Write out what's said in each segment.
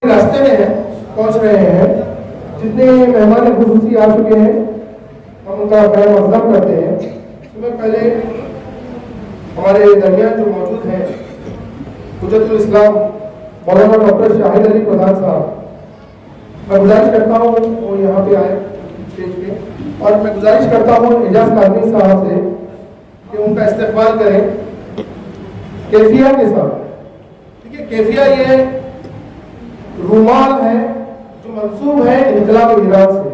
راستے میں ہیں، پہنچ رہے ہیں. جتنے مہمان خصوصی آ چکے ہیں ہم ان کا خیر مقدم کرتے ہیں. صبح پہلے ہمارے درمیان جو موجود ہیں حجت الاسلام مولانا ڈاکٹر شاہد علی پردھان صاحب، میں گزارش کرتا ہوں وہ یہاں پہ آئے اسٹیج پہ، اور میں گزارش کرتا ہوں اعجاز کاظمی صاحب سے کہ ان کا استقبال کریں کیفیہ کے ساتھ. دیکھیے کیفیہ یہ رومال ہے جو منسوب ہے انقلاب ایران سے.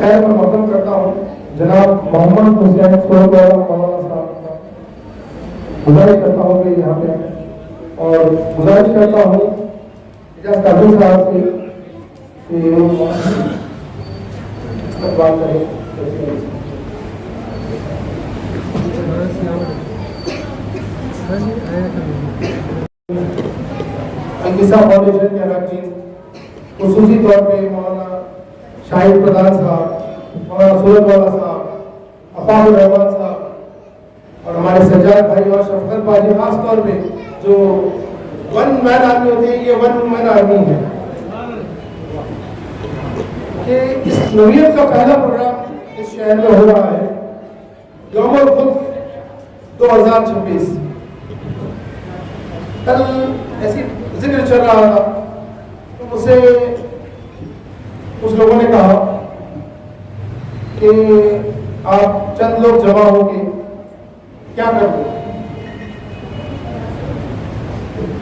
خیر میں مقدم کرتا ہوں جناب محمد حسین سورت والا مولانا صاحب کا. گزارش کرتا ہوں کہ یہاں پہ اور گزارش کرتا ہوں اعجاز کاظمی صاحب سے کہ استقبال کریں. القصہ فاؤنڈیشن کے اراکین خصوصی طور پہ مولانا شاہد پردھان صاحب، مولانا سورت والا صاحب، افاق الرحمان صاحب اور ہمارے سجاد بھائی اور شفقت باجی، خاص طور پہ جو ون مین آرمی ہوتی ہے یہ ون وومن آرمی ہے کہ اس نوعیت کا پہلا پروگرام اس شہر میں ہو رہا ہے یوم الخلق 2026. کل ایسی ذکر چل رہا تھا تو اسے کچھ لوگوں نے کہا کہ آپ چند لوگ جمع ہو کے کیا کر لو گے،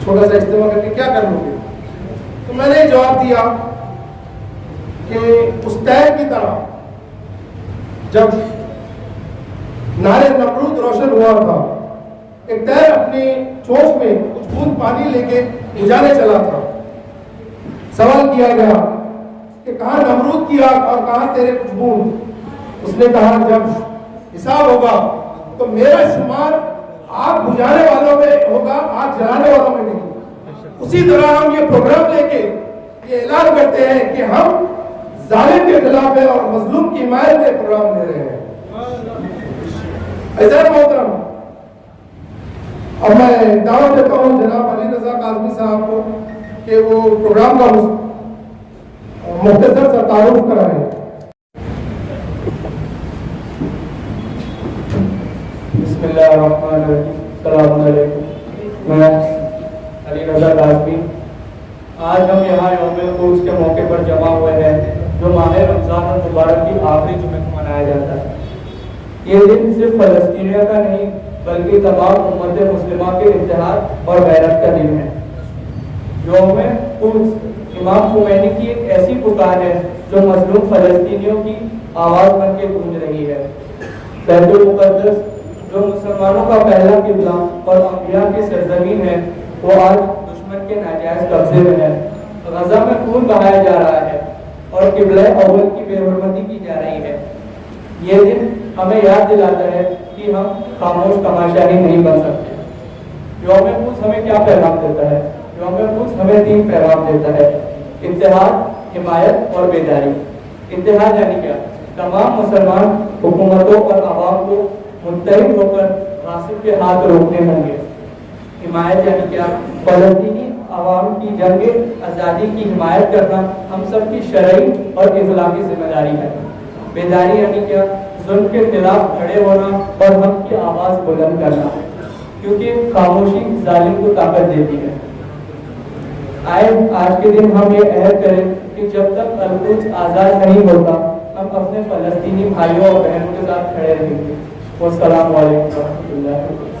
چھوٹا سا اجتماع کر کے کیا کر لو گے. تو میں نے جواب دیا کہ اس تیر کی طرح جب نارے نمرود روشن ہوا تھا ایک تیر اپنی چونچ میں کچھ بوند پانی لے کے بجھانے چلا تھا. سوال کیا گیا کہ کہاں نمرود کی آگ اور کہاں تیرے کچھ بوند. اس نے کہا جب حساب ہوگا تو میرا شمار آگ بجھانے والوں میں ہوگا، آگ جلانے والوں میں نہیں. اسی طرح ہم یہ پروگرام لے کے یہ اعلان کرتے ہیں کہ ہم ظالم کے خلاف ہے اور مظلوم کی حمایت میں پروگرام لے رہے ہیں. عزیز محترم، اب میں دعوت دیتا ہوں جناب علی رضا کاظمی صاحب کو کہ وہ پروگرام کا مختصر سا تعارف کرائیں. بسم اللہ الرحمن الرحیم. السلام علیکم. میں علی رضا کاظمی. آج ہم یہاں یوم القدس کے موقع پر جمع ہوئے ہیں جو ماہ رمضان المبارک کی آخری جمعے کو منایا جاتا ہے. یہ دن صرف فلسطینیوں کا نہیں بلکہ تمام امت مسلمہ کے اتحاد اور غیرت کا دن ہے. یوم القدس امام خمینی کی ایک ایسی پکار ہے جو مظلوم فلسطینیوں کی آواز بن کے گونج رہی ہے. بیت المقدس جو مسلمانوں کا پہلا قبلہ اور انبیاء کی سرزمین ہے وہ آج دشمن کے ناجائز قبضے میں ہے. غزہ میں خون بہایا جا رہا ہے اور قبلہ اول کی بے حرمتی کی جا رہی ہے. یہ دن ہمیں یاد دلاتا ہے کہ ہم خاموش تماشائی نہیں بن سکتے. یوم القدس ہمیں کیا پیغام دیتا ہے؟ یوم القدس ہمیں 3 پیغام دیتا ہے: اتحاد، حمایت اور بیداری. اتحاد یعنی کیا؟ تمام مسلمان حکومتوں اور عوام کو متحد ہو کر غاصب کے ہاتھ روکنے ہوں گے. حمایت یعنی کیا؟ فلسطینی عوام کی جنگ آزادی کی حمایت کرنا ہم سب کی شرعی اور اخلاقی ذمہ داری ہے. بیداری یعنی کیا؟ ظلم کے خلاف کھڑے ہونا اور حق کی آواز بلند کرنا، کیونکہ خاموشی ظالم کو طاقت دیتی ہے. آئے آج کے دن ہم یہ عہد کریں کہ جب تک القدس آزاد نہیں ہوتا ہم اپنے فلسطینی بھائیوں اور بہنوں کے ساتھ کھڑے رہیں گے. والسلام علیکم ورحمۃ اللہ وبرکاتہ.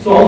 100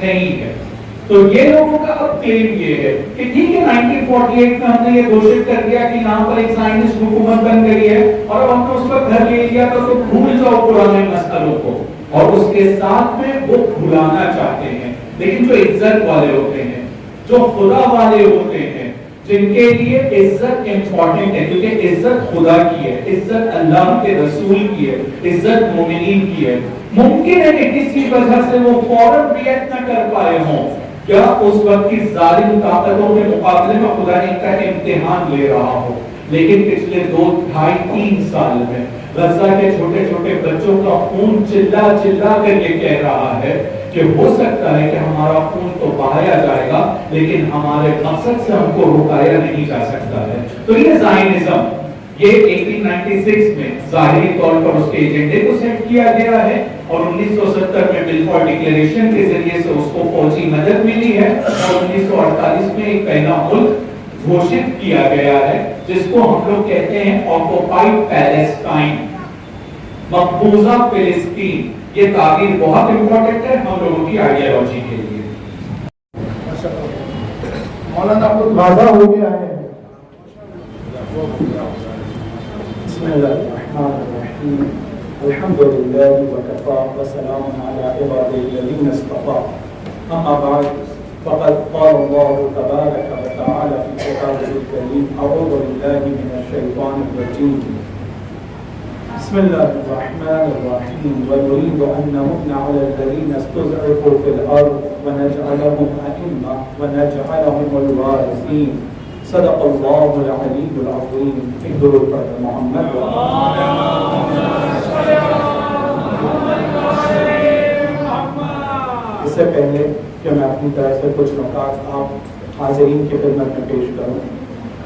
نہیں ہے. تو یہ لوگوں کا اب کلیم یہ ہے کہ ٹھیک ہے 1948 میں ہم نے یہ گھوشت کر دیا کہ یہاں پر ایک زائنسٹ حکومت بن گئی ہے اور اب ہم نے اس کا گھر لے لیا تو بھول جاؤ پرانے مسئلوں کو, اور اس کے ساتھ میں وہ بھلانا چاہتے ہیں. لیکن جو عزت والے ہوتے ہیں, جو خدا والے ہوتے ہیں, جن کے لیے عزت امپورٹنٹ ہے, کیونکہ عزت خدا کی ہے, عزت اللہ کے رسول کی ہے, عزت مومنین کی ہے, ممکن ہے کہ کسی وجہ سے وہ فوراً ریئیکٹ نہ کر پائے ہوں, کیا اس وقت کی ظالم طاقتوں کے مقابلے میں خدا ان کا امتحان لے رہا ہو. لیکن پچھلے 2-2.5-3 سال میں غزہ کے چھوٹے چھوٹے بچوں کا خون چلا چلا کر یہ کہہ رہا ہے کہ ہو سکتا ہے کہ ہمارا خون تو بہایا جائے گا لیکن ہمارے مقصد سے ہم کو رکایا نہیں جا سکتا ہے. تو یہ زائنزم یہ 1896 میں ظاہری طور پر اس کے ایجنڈے کو سیٹ کیا گیا ہے اور 1970 میں بلفور ڈکلیریشن کے ذریعے سے اس کو فوجی مدد ملی ہے اور 1948 میں ایک پہلا ملک گھوشت کیا گیا ہے جس کو ہم لوگ کہتے ہیں آکوپائڈ پیلسٹائن, مقبوضہ فلسطین. یہ تعبیر بہت امپورٹنٹ ہے ہم لوگوں کی آئیڈیالوجی کے لیے. مولانا آپ کو واضح ہو گیا ہے. بسم الله الرحمن الرحيم الحمد لله وكفى وسلام على عباده الذين اصطفى. أما بعد فقد قال الله تبارك وتعالى في كتابه الكريم أعوذ بالله من الشيطان الرجيم بسم الله الرحمن الرحيم ونريد أن نمن على الذين استضعفوا في الأرض ونجعلهم أئمة ونجعلهم الوارثين. صدق الله العلي العظيم. احضروا الفرد محمد اس سے پہلے کہ میں اپنی طرف سے کچھ نکات آپ حاضرین کی خدمت میں پیش کروں,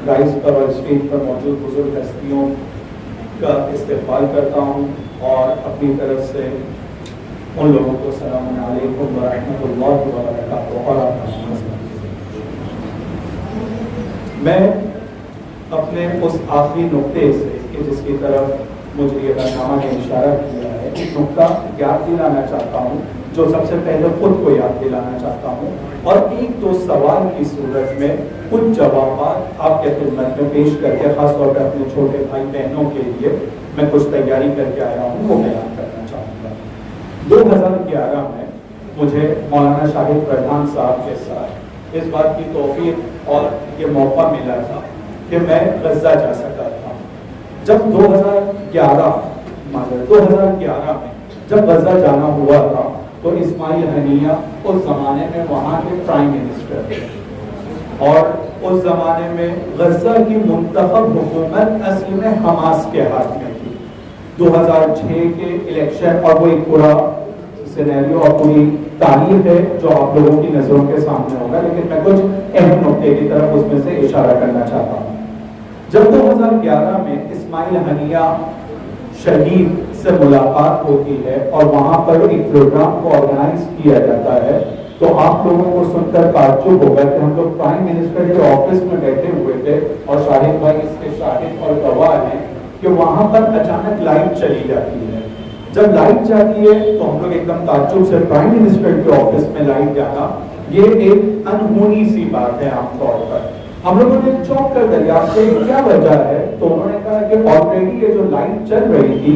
رائز پر اور اسٹیج پر موجود بزرگ ہستیوں کا استقبال کرتا ہوں اور اپنی طرف سے ان لوگوں کو السلام علیکم ورحمۃ اللہ وبرکاتہ اور آپ میں اپنے اس آخری نقطے سے کہ جس کی طرف مجھے یہ برنامہ نے اشارہ کیا ہے, ایک نقطہ یاد دلانا چاہتا ہوں جو سب سے پہلے خود کو یاد دلانا چاہتا ہوں اور ایک دو سوال کی صورت میں کچھ جوابات آپ کے خدمت میں پیش کر کے خاص طور پہ اپنے چھوٹے بھائی بہنوں کے لیے میں کچھ تیاری کر کے آیا ہوں وہ بیان کرنا چاہوں گا. 2011 میں مجھے مولانا شاہد پردھان صاحب کے ساتھ اس بات کی توفیق اور یہ موقع ملا تھا کہ میں غزہ جا سکا تھا. جب 2011 میں جب غزہ جانا ہوا تھا تو اسماعیل ہنیہ اس زمانے میں وہاں کے پرائم منسٹر تھے اور اس زمانے میں غزہ کی منتخب حکومت اصل میں حماس کے ہاتھ میں تھی. 2006 کے الیکشن اور وہ ایک پورا سینیریو اور پوری تاریخ ہے جو آپ لوگوں کی نظروں کے سامنے ہوگا, لیکن میں کچھ اہم نقطے کی طرف اس میں سے اشارہ کرنا چاہتا ہوں. جب 2011 میں اسماعیل ہنیہ شہید سے ملاقات ہوتی ہے اور وہاں پر ایک پروگرام کو آرگنائز کیا جاتا ہے تو آپ لوگوں کو سن کر تعجب ہوگا کہ ہم لوگ پرائم منسٹر کے آفس میں بیٹھے ہوئے تھے اور شاہد بھائی اس کے شاہد اور گواہ ہیں کہ وہاں پر اچانک لائٹ چلی جاتی ہے. جب لائٹ جاتی ہے تو ہم لوگ ایک دم تعجب سے پرائم منسٹر کے آفس میں لائٹ جانا یہ ایک انہونی سی بات ہے عام طور پر. ہم لوگوں نے چوک کر دریافت کی کیا وجہ ہے تو انہوں نے کہا کہ آلریڈی یہ جو لائٹ چل رہی تھی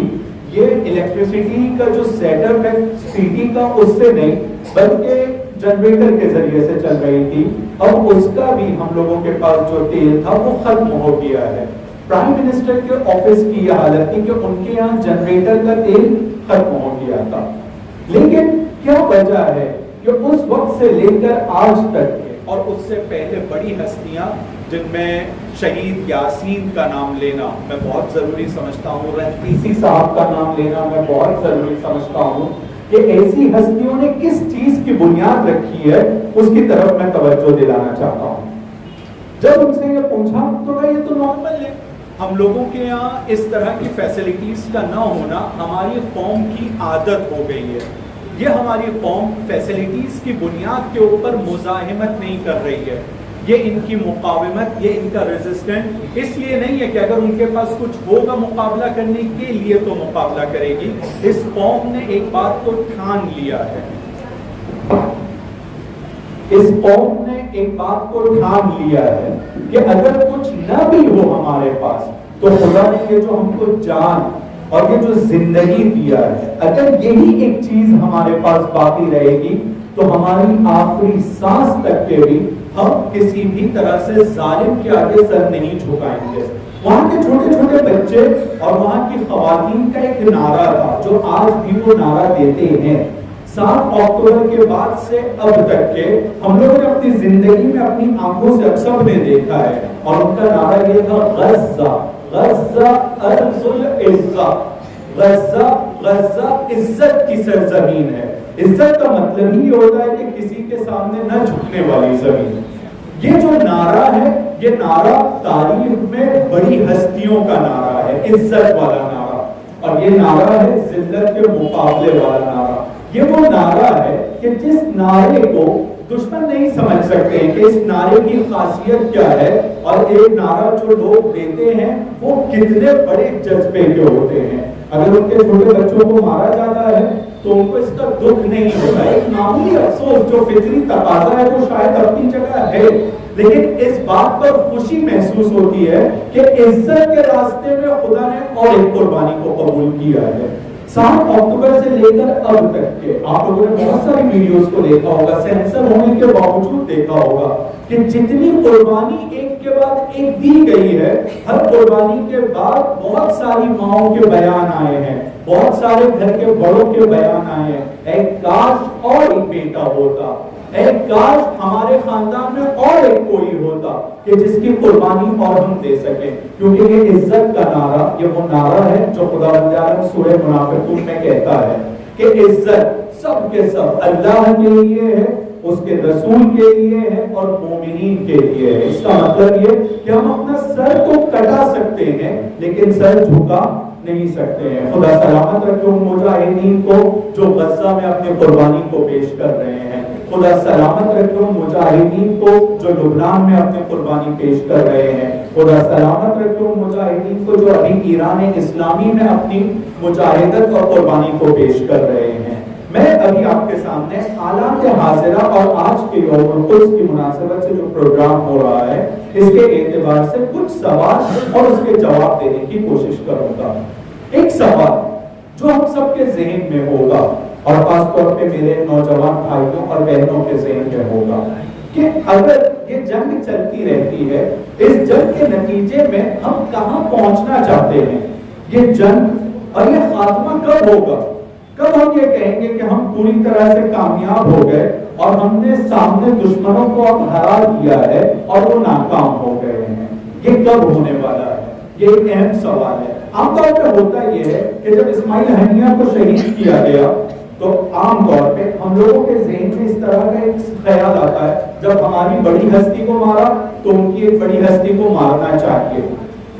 یہ الیکٹریسٹی کا جو سیٹ اپ ہے سٹی کا اس سے نہیں بلکہ جنریٹر کے ذریعے سے چل رہی تھی. اب اس کا بھی ہم لوگوں کے پاس جو تیل تھا وہ ختم ہو گیا ہے. پرائم منسٹر کے آفس کی یہ حالت تھی کہ ان کے یہاں جنریٹر کا تیل ختم ہو گیا تھا. لیکن کیا وجہ ہے کہ اس وقت سے لے کر آج تک کے اور اس سے پہلے بڑی ہستیاں جن میں شہید یاسین کا نام لینا میں بہت ضروری سمجھتا ہوں, رنتیسی صاحب کا نام لینا میں بہت ضروری سمجھتا ہوں کہ ایسی ہستیوں نے کس چیز کی بنیاد رکھی ہے اس کی طرف میں توجہ دلانا چاہتا ہوں. جب ان سے یہ پوچھا تو یہ تو نارمل ہے, ہم لوگوں کے یہاں اس طرح کی فیسلٹیز کا نہ ہونا ہماری قوم کی عادت ہو گئی ہے. یہ ہماری قوم فیسلٹیز کی بنیاد کے اوپر مزاحمت نہیں کر رہی ہے, یہ ان کی مقاومت, یہ ان کا ریزسٹنٹ اس لیے نہیں ہے کہ اگر ان کے پاس کچھ ہوگا مقابلہ کرنے کے لیے تو مقابلہ کرے گی. اس قوم نے ایک بات کو ٹھان لیا ہے, اس قوم نے ایک بات کو ٹھان لیا ہے کہ اگر کچھ نہ بھی ہو ہمارے پاس تو خدا نے یہ جو ہم کو جان اور یہ جو زندگی دیا ہے، اگر یہی ایک چیز ہمارے پاس باقی رہے گی تو ہماری آخری سانس تک کے بھی ہم کسی بھی طرح سے ظالم کے آگے سر نہیں جھکائیں گے۔ وہاں کے چھوٹے چھوٹے بچے اور وہاں کی خواتین کا ایک نعرہ تھا جو آج بھی وہ نعرہ دیتے ہیں۔ 7 اکتوبر کے بعد سے اب تک کے ہم لوگوں نے اپنی زندگی میں اپنی آنکھوں سے سب نے دیکھا ہے، اور ان کا نعرہ یہ تھا غزہ غزہ ارض العزہ، غزہ غزہ عزت کی سرزمین ہے۔ عزت کا مطلب ہی ہوتا ہے کہ کسی کے سامنے نہ جھکنے والی زمین۔ یہ جو نعرہ ہے یہ نعرہ تاریخ میں بڑی ہستیوں کا نعرہ ہے، عزت والا نعرہ، اور یہ نعرہ ہے ذلت کے مقابلے والا نعرہ۔ یہ وہ نعرہ ہے کہ جس نعرے کو دشمن نہیں سمجھ سکتے کہ اس نعرے کی خاصیت کیا ہے، اور ایک نعرہ جو لوگ دیتے ہیں وہ کتنے بڑے جذبے کے ہوتے ہیں۔ اگر ان کے چھوٹے بچوں کو مارا جاتا ہے تو ان کو اس کا دکھ نہیں ہوتا، ایک معمولی افسوس جو فطری تقاضا ہے وہ شاید اپنی جگہ ہے، لیکن اس بات پر خوشی محسوس ہوتی ہے کہ عزت کے راستے میں خدا نے اور ایک قربانی کو قبول کیا ہے۔ 7 اکتوبر سے لے کر اب تک کے آپ لوگوں نے بہت ساری ویڈیوز کو دیکھا ہوگا، سینسر ہونے کے باوجود دیکھا ہوگا کہ جتنی قربانی ایک کے بعد ایک دی گئی ہے، ہر قربانی کے بعد بہت ساری ماؤں کے بیان آئے ہیں، بہت سارے گھر کے بڑوں کے بیان آئے ہیں، اے کاش اور ایک بیٹا ہوتا، اے کاش ہمارے خاندان میں اور ایک کوئی ہوتا کہ جس کی قربانی اور ہم دے سکیں، کیونکہ یہ عزت کا نعرہ یہ وہ نعرہ ہے جو خدا بندیان سورہ منافقون میں کہتا ہے کہ عزت سب کے سب اللہ کے لیے ہے، اس کے رسول کے لیے ہے اور مومنین کے لیے ہے۔ اس کا مطلب یہ کہ ہم اپنا سر تو کٹا سکتے ہیں لیکن سر جھکا نہیں سکتے ہیں۔ خدا سلامت رکھے ان مجاہدین کو جو غزہ میں اپنے قربانی کو پیش کر رہے ہیں، خدا سلامت رکھے ان مجاہدین کو جو لبنان میں اپنے قربانی پیش کر رہے ہیں، خدا سلامت رکھے ان مجاہدین کو جو ابھی ایران اسلامی میں اپنی مجاہدت اور قربانی کو پیش کر رہے ہیں۔ میں ابھی آپ کے سامنے حالات حاضرہ اور آج کے یوم القدس کی مناسبت سے جو پروگرام ہو رہا ہے اس کے اعتبار سے کچھ سوال اور اس کے جواب دینے کی کوشش کروں گا۔ ایک سوال جو ہم سب کے ذہن میں ہوگا اور خاص طور پہ میرے نوجوان بھائیوں اور بہنوں کے ذہن میں ہوگا کہ اگر یہ جنگ چلتی رہتی ہے، اس جنگ کے نتیجے میں ہم کہاں پہنچنا چاہتے ہیں؟ یہ جنگ اور یہ خاتمہ کب ہوگا؟ کب ہم یہ کہیں گے کہ ہم پوری طرح سے کامیاب ہو گئے اور ہم نے سامنے دشمنوں کو اب ہرا دیا ہے اور وہ ناکام ہو گئے ہیں؟ یہ کب ہونے والا ہے؟ یہ ایک اہم سوال ہے۔ عام طور پہ ہوتا یہ ہے کہ جب اسماعیل ہنیہ کو شہید کیا گیا تو عام طور پہ ہم لوگوں کے ذہن میں اس طرح کا ایک خیال آتا ہے جب ہماری بڑی ہستی کو مارا تو ان کی ایک بڑی ہستی کو مارنا چاہیے۔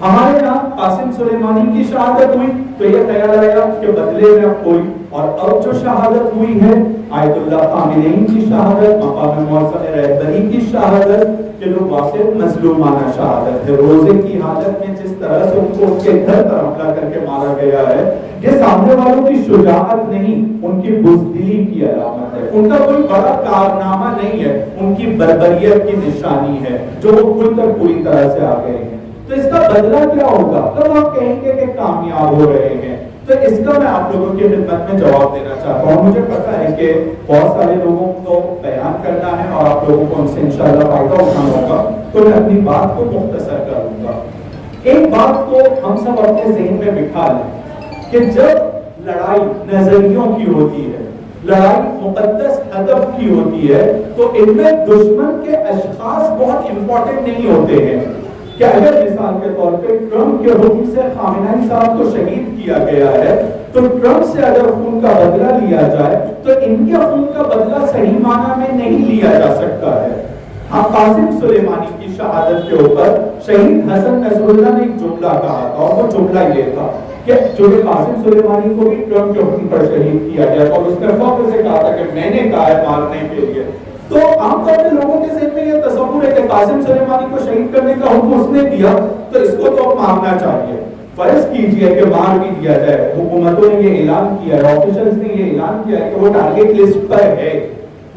ہمارے یہاں قاسم سلیمانی کی شہادت ہوئی تو یہ خیال آیا کہ بدلے میں اب کوئی، اور اب جو شہادت ہوئی ہے آیت اللہ کاملین کی شہادت، مقام معظم رہبری کی شہادت، کہ لوگ واقع مظلومانہ شہادت ہے۔ روزے کی حالت میں جس طرح سے ان کو ان کے گھر پر حملہ کر کے مارا گیا ہے، یہ سامنے والوں کی شجاعت نہیں، ان کی بزدلی کی علامت ہے۔ ان کا کوئی بڑا کارنامہ نہیں ہے، ان کی بربریت کی نشانی ہے جو وہ کھل کر پوری طرح سے آ گئے ہیں۔ تو اس کا بدلہ کیا ہوگا؟ کب آپ کہیں گے کہ کامیاب ہو رہے ہیں؟ تو اس کا میں آپ لوگوں کی خدمت میں جواب دینا چاہتا ہوں۔ مجھے پتا ہے کہ بہت سارے لوگوں کو بیان کرنا ہے اور آپ لوگوں کو ان سے انشاءاللہ فائدہ اٹھانا ہوگا، تو میں اپنی بات کو مختصر کروں گا۔ ایک بات کو ہم سب اپنے ذہن میں بٹھا لیں کہ جب لڑائی نظریوں کی ہوتی ہے، لڑائی مقدس ہدف کی ہوتی ہے، تو ان میں دشمن کے اشخاص بہت امپورٹنٹ نہیں ہوتے ہیں۔ کہ اگر مثال کے طور پہ ٹرمپ کے حکم سے خامنہئی صاحب کو شہید کیا گیا ہے تو ٹرمپ سے اگر خون کا بدلہ لیا جائے تو ان کے خون کا بدلہ صحیح معنی میں نہیں لیا جا سکتا ہے۔ ہاں، قاسم سلیمانی کی شہادت کے اوپر شہید حسن نصر اللہ نے ایک جملہ کہا تھا، اور وہ جملہ یہ تھا کہ جو قاسم سلیمانی کو بھی ٹرمپ کے حکم پر شہید کیا گیا اور اس نے فخر سے کہا تھا کہ میں نے کہا ہے مارنے کے لیے۔ تو عام طور پہ لوگوں کے ذہن میں یہ تصور ہے کہ قاسم سلیمانی کو شہید کرنے کا حکم اس نے دیا تو اس کو تو مارنا چاہیے۔ فرض کیجئے کہ مار بھی دیا جائے، حکومتوں نے یہ اعلان کیا ہے، آفیشلز نے یہ اعلان کیا ہے کہ وہ ٹارگٹ لسٹ پر ہے،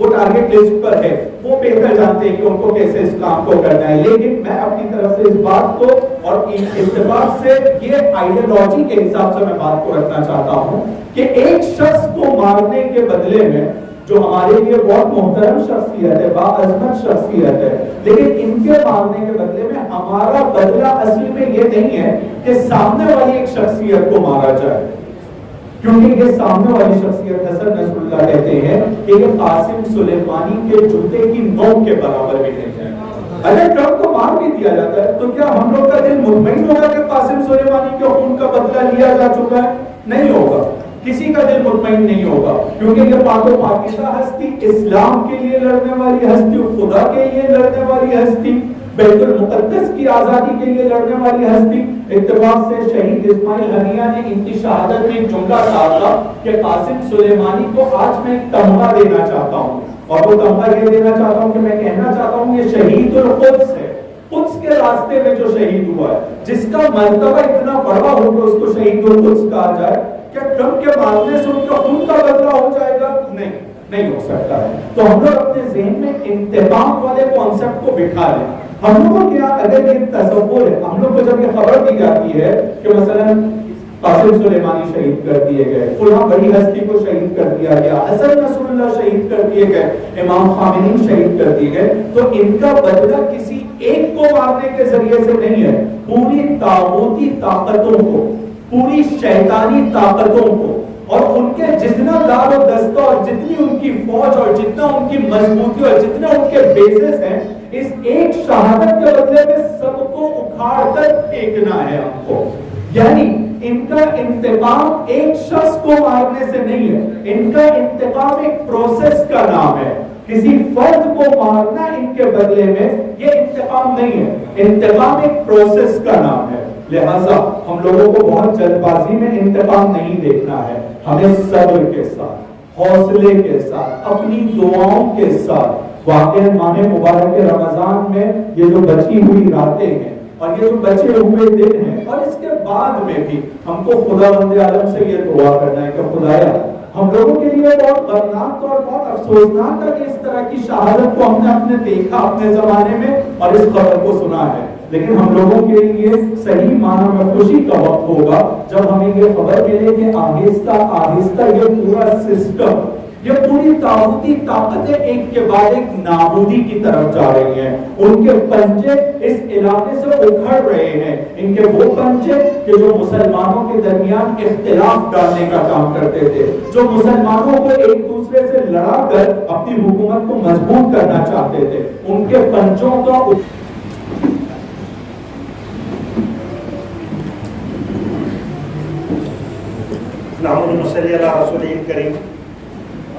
وہ ٹارگیٹ لسٹ پر ہے، وہ بہتر جانتے ہیں کہ ان کو کیسے اس کام کو کرنا ہے. لیکن میں اپنی طرف سے اس بات کو اور اتفاق سے یہ آئیڈیالوجی کے حساب سے میں بات کو رکھنا چاہتا ہوں کہ ایک شخص کو مارنے کے بدلے میں جو ہمارے لیے بہت محترم شخصیت ہے، باعظمت شخصیت ہے، لیکن ان کے مارنے کے بدلے میں ہمارا بدلہ اصل میں یہ نہیں ہے کہ سامنے والی ایک شخصیت کو مارا جائے، کیونکہ یہ سامنے والی شخصیت حسن نصر اللہ کہتے ہیں کہ یہ قاسم سلیمانی کے جوتے کی نوک کے برابر بھی نہیں ہے. اگر ٹرمپ کو مار بھی دیا جاتا ہے تو کیا ہم لوگ کا دل مطمئن ہوگا کہ قاسم سلیمانی کے خون کا بدلہ لیا جا چکا ہے؟ نہیں ہوگا. کسی کا دل مطمئن نہیں ہوگا، کیونکہ یہ پاک و پاکیزہ ہستی، اسلام کے لیے لڑنے والی ہستی، خدا کے لیے لڑنے والی ہستی، بیت المقدس کی آزادی کے لیے لڑنے والی ہستی. اتفاق سے شہید اسماعیل ہنیہ نے ان کی شہادت میں ایک جملہ کہا تھا کہ قاسم سلیمانی کو آج میں ایک تمغہ دینا چاہتا ہوں، اور وہ تمغہ یہ دینا چاہتا ہوں کہ میں کہنا چاہتا ہوں یہ شہید القدس ہے. قدس کے راستے میں جو شہید ہوا ہے، جس کا مرتبہ اتنا بڑا ہو کہ اس کو شہید القدس کہا جائے، کیا ٹرمپ کے مارنے سے ان کا خون کا بدلہ ہو جائے گا؟ نہیں ہو سکتا ہے. تو ہم لوگ اپنے ذہن میں انتقام والے کانسیپٹ کو بٹھا لیں. ہم لوگوں کیا اگر یہ تصور ہے، ہم لوگ کو جب یہ خبر دی جاتی ہے کہ مثلا قاسم سلیمانی شہید کر دیے گئے، فلاں بڑی ہستی کو شہید کر دیا گیا، حسن نصر اللہ شہید کر دیے گئے، امام خامنی شہید کر دیے گئے، تو ان کا بدلہ کسی ایک کو مارنے کے ذریعے سے نہیں ہے، پوری طاغوتی طاقتوں کو، پوری شیطانی طاقتوں کو، اور ان کے جتنا دار و دستہ اور جتنی ان کی فوج اور جتنا ان کی مضبوطی اور جتنے ان کے بیسز ہیں، اس ایک شہادت کے بدلے میں سب کو اکھاڑ کر پھینکنا ہے ہم کو. یعنی ان کا انتقام ایک شخص کو مارنے سے نہیں ہے، ان کا انتقام ایک پروسیس کا نام ہے. کسی فرد کو مارنا ان کے بدلے میں یہ انتقام نہیں ہے، انتقام ایک پروسیس کا نام ہے. لہٰذا ہم لوگوں کو بہت جلد بازی میں انتقام نہیں دیکھنا ہے، ہمیں صبر کے ساتھ، حوصلے کے ساتھ، اپنی دعاؤں کے ساتھ. واقعی ماہ مبارک رمضان میں یہ جو بچی ہوئی راتیں ہیں اور یہ جو بچے ہوئے دن ہیں، اور اس کے بعد میں بھی ہم کو خدا بند عالم سے یہ دعا کرنا ہے کہ خدایا ہم لوگوں کے لیے بہت غمناک اور بہت افسوسناک ہے کہ اس طرح کی شہادت کو ہم نے اپنے دیکھا اپنے زمانے میں اور اس خبر کو سنا ہے، لیکن ہم لوگوں کے لیے صحیح معنی میں خوشی کا وقت ہوگا جب ہمیں یہ خبر ملے کہ آہستہ آہستہ یہ پورا سسٹم، یہ پوری طاغوتی طاقتیں ایک کے بعد ایک نابودی کی طرف جا رہی ہیں. ان کے پنجے اس علاقے سے اکھڑ رہے ہیں، ان کے وہ پنجے کہ جو مسلمانوں کے درمیان اختلاف ڈالنے کا کام کرتے تھے، جو مسلمانوں کو ایک دوسرے سے لڑا کر اپنی حکومت کو مضبوط کرنا چاہتے تھے، ان کے پنجوں کا اللهم صل على رسوله الكريم.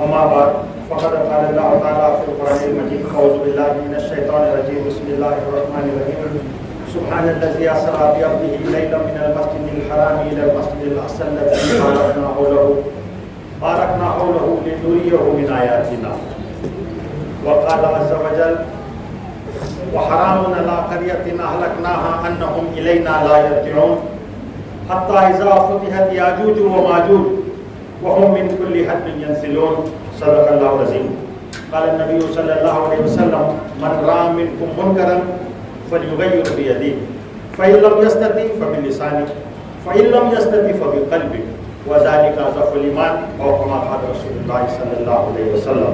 اما بعد فقد قال الله تعالى في القرآن المجيد: اعوذ بالله من الشيطان الرجيم. بسم الله الرحمن الرحيم. سبحان الذي اسرى بعبده ليلا من المسجد الحرام الى المسجد الاقصى الذي باركنا حوله لنريه من آياتنا. وقال عز وجل: وحرام على قرية أهلكناها أنهم إلينا لا يرجعون حتى إذا فتحت ياجوج وماجوج وهم من كل حدب ينسلون. صدق الله العظيم. قال النبي صلى الله عليه وسلم: من رأى منكم منكرا فليغير بيده فإن لم يستطع فبلسانه فإن لم يستطع فبقلبه وذلك أضعف الإيمان أو كما قال رسول الله صلى الله عليه وسلم.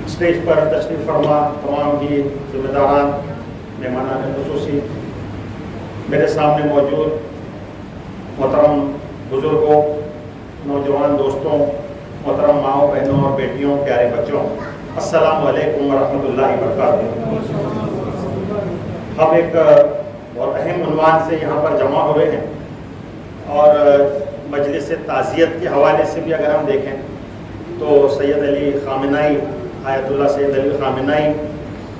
اسٹیج پر تشریف فرما تمام ہی ذمہ داران، مہمانان خصوصی، میرے سامنے موجود محترم بزرگوں، نوجوان دوستوں، محترم ماؤں بہنوں اور بیٹیوں، پیارے بچوں، السلام علیکم ورحمۃ اللہ وبرکاتہ. ہم ایک بہت اہم عنوان سے یہاں پر جمع ہوئے ہیں، اور مجلس تعزیت کے حوالے سے بھی اگر ہم دیکھیں تو سید علی خامنائی، آیت اللہ سید علی خامنائی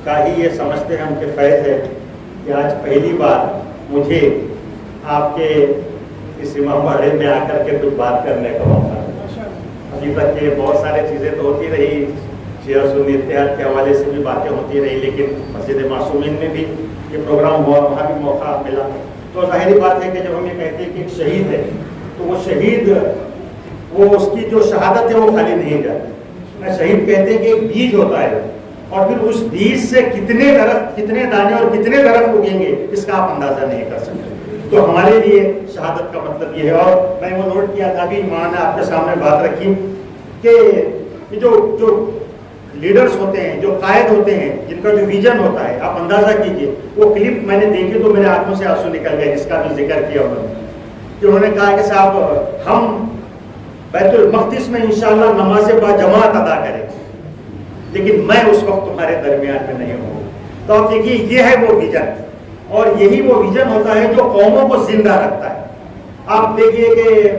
کا ہی یہ سمجھتے ہیں ہم کہ فیض ہے کہ آج پہلی بار مجھے آپ کے اس امام باڑے میں آ کر کے کچھ بات کرنے کا موقع ہے. ابھی تک کے بہت سارے چیزیں تو ہوتی رہی، شیعہ سنی اتحاد کے حوالے سے بھی باتیں ہوتی رہی، لیکن مسجد معصومین میں بھی یہ پروگرام ہوا، وہاں بھی موقع ملا. تو ظاہری بات ہے کہ جب ہم یہ کہتے ہیں کہ ایک شہید ہے تو وہ شہید، وہ اس کی جو شہادت ہے وہ خالی نہیں جاتی. شہید کہتے ہیں کہ ایک بیج ہوتا ہے اور پھر اس بیج سے کتنے درخت کتنے دانے اور کتنے درخت اگیں گے اس کا آپ اندازہ نہیں کر سکتے. تو ہمارے لیے شہادت کا مطلب یہ ہے. اور میں وہ نوٹ کیا تھا بھی ماں نے آپ کے سامنے بات رکھی کہ جو لیڈرز ہوتے ہیں, جو قائد ہوتے ہیں, جن کا جو ویژن ہوتا ہے, آپ اندازہ کیجئے. وہ کلپ میں نے دیکھی تو میرے آنکھوں سے آنسو نکل گئے جس کا بھی ذکر کیا انہوں نے, کہ انہوں نے کہا کہ صاحب ہم بیت المقدس میں انشاءاللہ نماز با جماعت ادا کریں لیکن میں اس وقت تمہارے درمیان میں نہیں ہوں. تو آپ دیکھیے یہ ہے وہ ویژن, اور یہی وہ ویژن ہوتا ہے جو قوموں کو زندہ رکھتا ہے. آپ دیکھیے کہ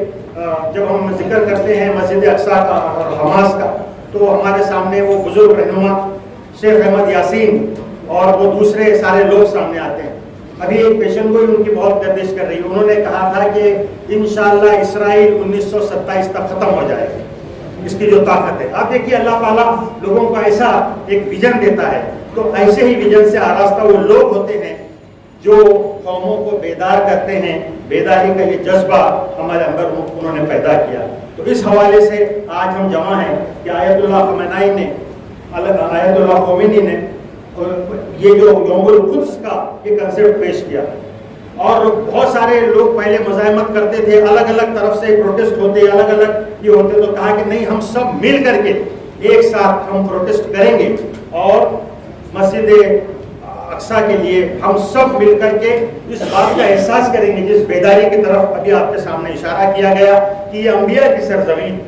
جب ہم ذکر کرتے ہیں مسجد اقصی کا اور حماس کا تو ہمارے سامنے وہ بزرگ رہنما شیخ احمد یاسین اور وہ دوسرے سارے لوگ سامنے آتے ہیں. ابھی ایک پیشن گوئی ان کی بہت گردش کر رہی ہے. انہوں نے کہا تھا کہ انشاءاللہ اسرائیل 1927 تک ختم ہو جائے گا, اس کی جو طاقت ہے. آپ دیکھیے اللہ تعالیٰ لوگوں کو ایسا ایک ویژن دیتا ہے, تو ایسے ہی ویژن سے آراستہ وہ لوگ ہوتے ہیں جو قوموں کو بیدار کرتے ہیں. بیداری کا یہ جذبہ ہمارے اندر انہوں نے پیدا کیا. تو اس حوالے سے آج ہم جمع ہیں کہ آیت اللہ خمینی نے آیت اللہ خمینی نے یہ جو یوم القدس کا یہ کنسیپٹ پیش کیا, اور بہت سارے لوگ پہلے مزاحمت کرتے تھے, الگ الگ طرف سے پروٹیسٹ ہوتے, الگ الگ یہ ہوتے, تو کہا کہ نہیں ہم سب مل کر کے ایک ساتھ ہم پروٹیسٹ کریں گے اور مسجد اقصی کے لیے ہم سب مل کر کے اس بات کا احساس کریں گے جس بیداری کی طرف ابھی آپ کے سامنے اشارہ کیا گیا کہ یہ انبیاء کی سرزمین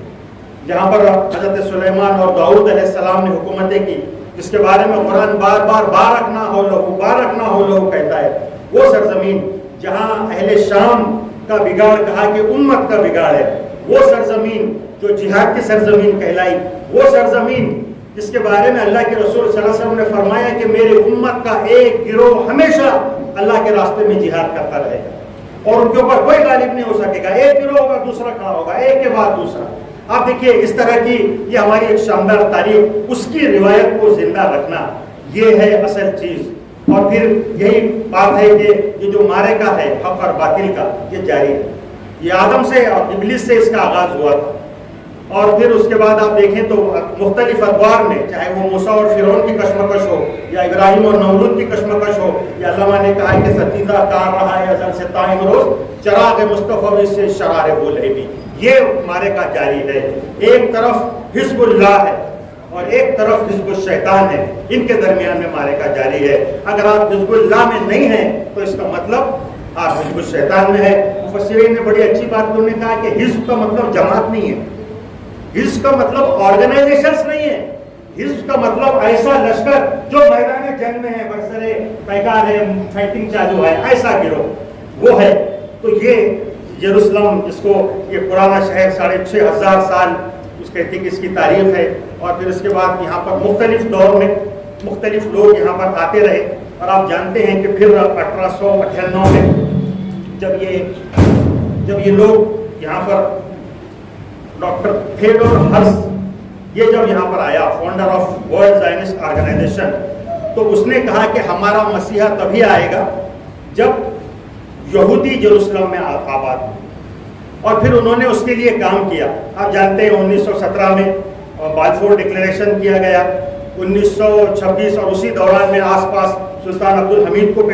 جہاں پر حضرت سلیمان اور داؤد علیہ السلام نے حکومتیں کی, جس کے بارے میں قرآن بار بار بارک نہ ہو لہو کہتا ہے, وہ سرزمین جہاں اہل شام کا بگاڑ کہا کہ امت کا بگاڑ ہے, وہ سرزمین جو جہاد کی سرزمین کہلائی, وہ سرزمین جس کے بارے میں اللہ کے رسول صلی اللہ علیہ وسلم نے فرمایا کہ میرے امت کا ایک گروہ ہمیشہ اللہ کے راستے میں جہاد کرتا رہے گا اور ان کے اوپر کوئی غالب نہیں ہو سکے گا. ایک گروہ ہوگا دوسرا کھڑا ہوگا, ایک کے بعد دوسرا. آپ دیکھیے اس طرح کی یہ ہماری ایک شاندار تاریخ, اس کی روایت کو زندہ رکھنا یہ ہے اصل چیز. اور پھر یہی بات ہے کہ یہ جو معرکہ ہے حق اور باطل کا یہ جاری ہے. یہ آدم سے اور ابلیس سے اس کا آغاز ہوا تھا, اور پھر اس کے بعد آپ دیکھیں تو مختلف ادوار میں, چاہے وہ موسیٰ اور فرعون کی کشمکش ہو یا ابراہیم اور نمرود کی کشمکش ہو, یا علامہ نے کہا کہ ستیزہ کار رہا ہے ازل سے تائم روز چراغ مصطفی سے شرار بولے بھی. یہ معرکہ جاری ہے. ایک طرف حزب اللہ ہے اور ایک طرف حزب الشیطان ہے, ان کے درمیان میں معرکہ جاری ہے. اگر آپ حزب اللہ میں نہیں ہیں تو اس کا مطلب آپ حزب الشیطان میں ہیں. مفسرین نے بڑی اچھی بات انہوں نے کہا کہ حزب کا مطلب جماعت نہیں ہے, حزب کا مطلب آرگنائزیشنز نہیں ہے, حزب کا مطلب ایسا لشکر جو میدان جنگ میں ہے, برسرے پیکار ہے, فائٹنگ چالو ہے, ایسا گروہ وہ ہے. تو یہ یروشلم جس کو یہ پرانا شہر 6500 سال اس کہتے ہیں کہ اس کی تاریخ ہے, اور پھر اس کے بعد یہاں پر مختلف دور میں مختلف لوگ یہاں پر آتے رہے. اور آپ جانتے ہیں کہ پھر 1898 میں جب یہ لوگ یہاں پر ڈاکٹر تھیوڈور ہرس یہ جب یہاں پر آیا, founder of World Zionist Organization, تو اس نے کہا کہ ہمارا مسیحا تبھی آئے گا جب یہودی یروشلم میں آباد ہوں. اور پھر انہوں نے اس کے لیے کام کیا. آپ جانتے ہیں 1917 میں بالفور ڈکلیریشن کیا گیا, 1926 اور اسی دوران میں آس پاس سلطان عبدالحمید کو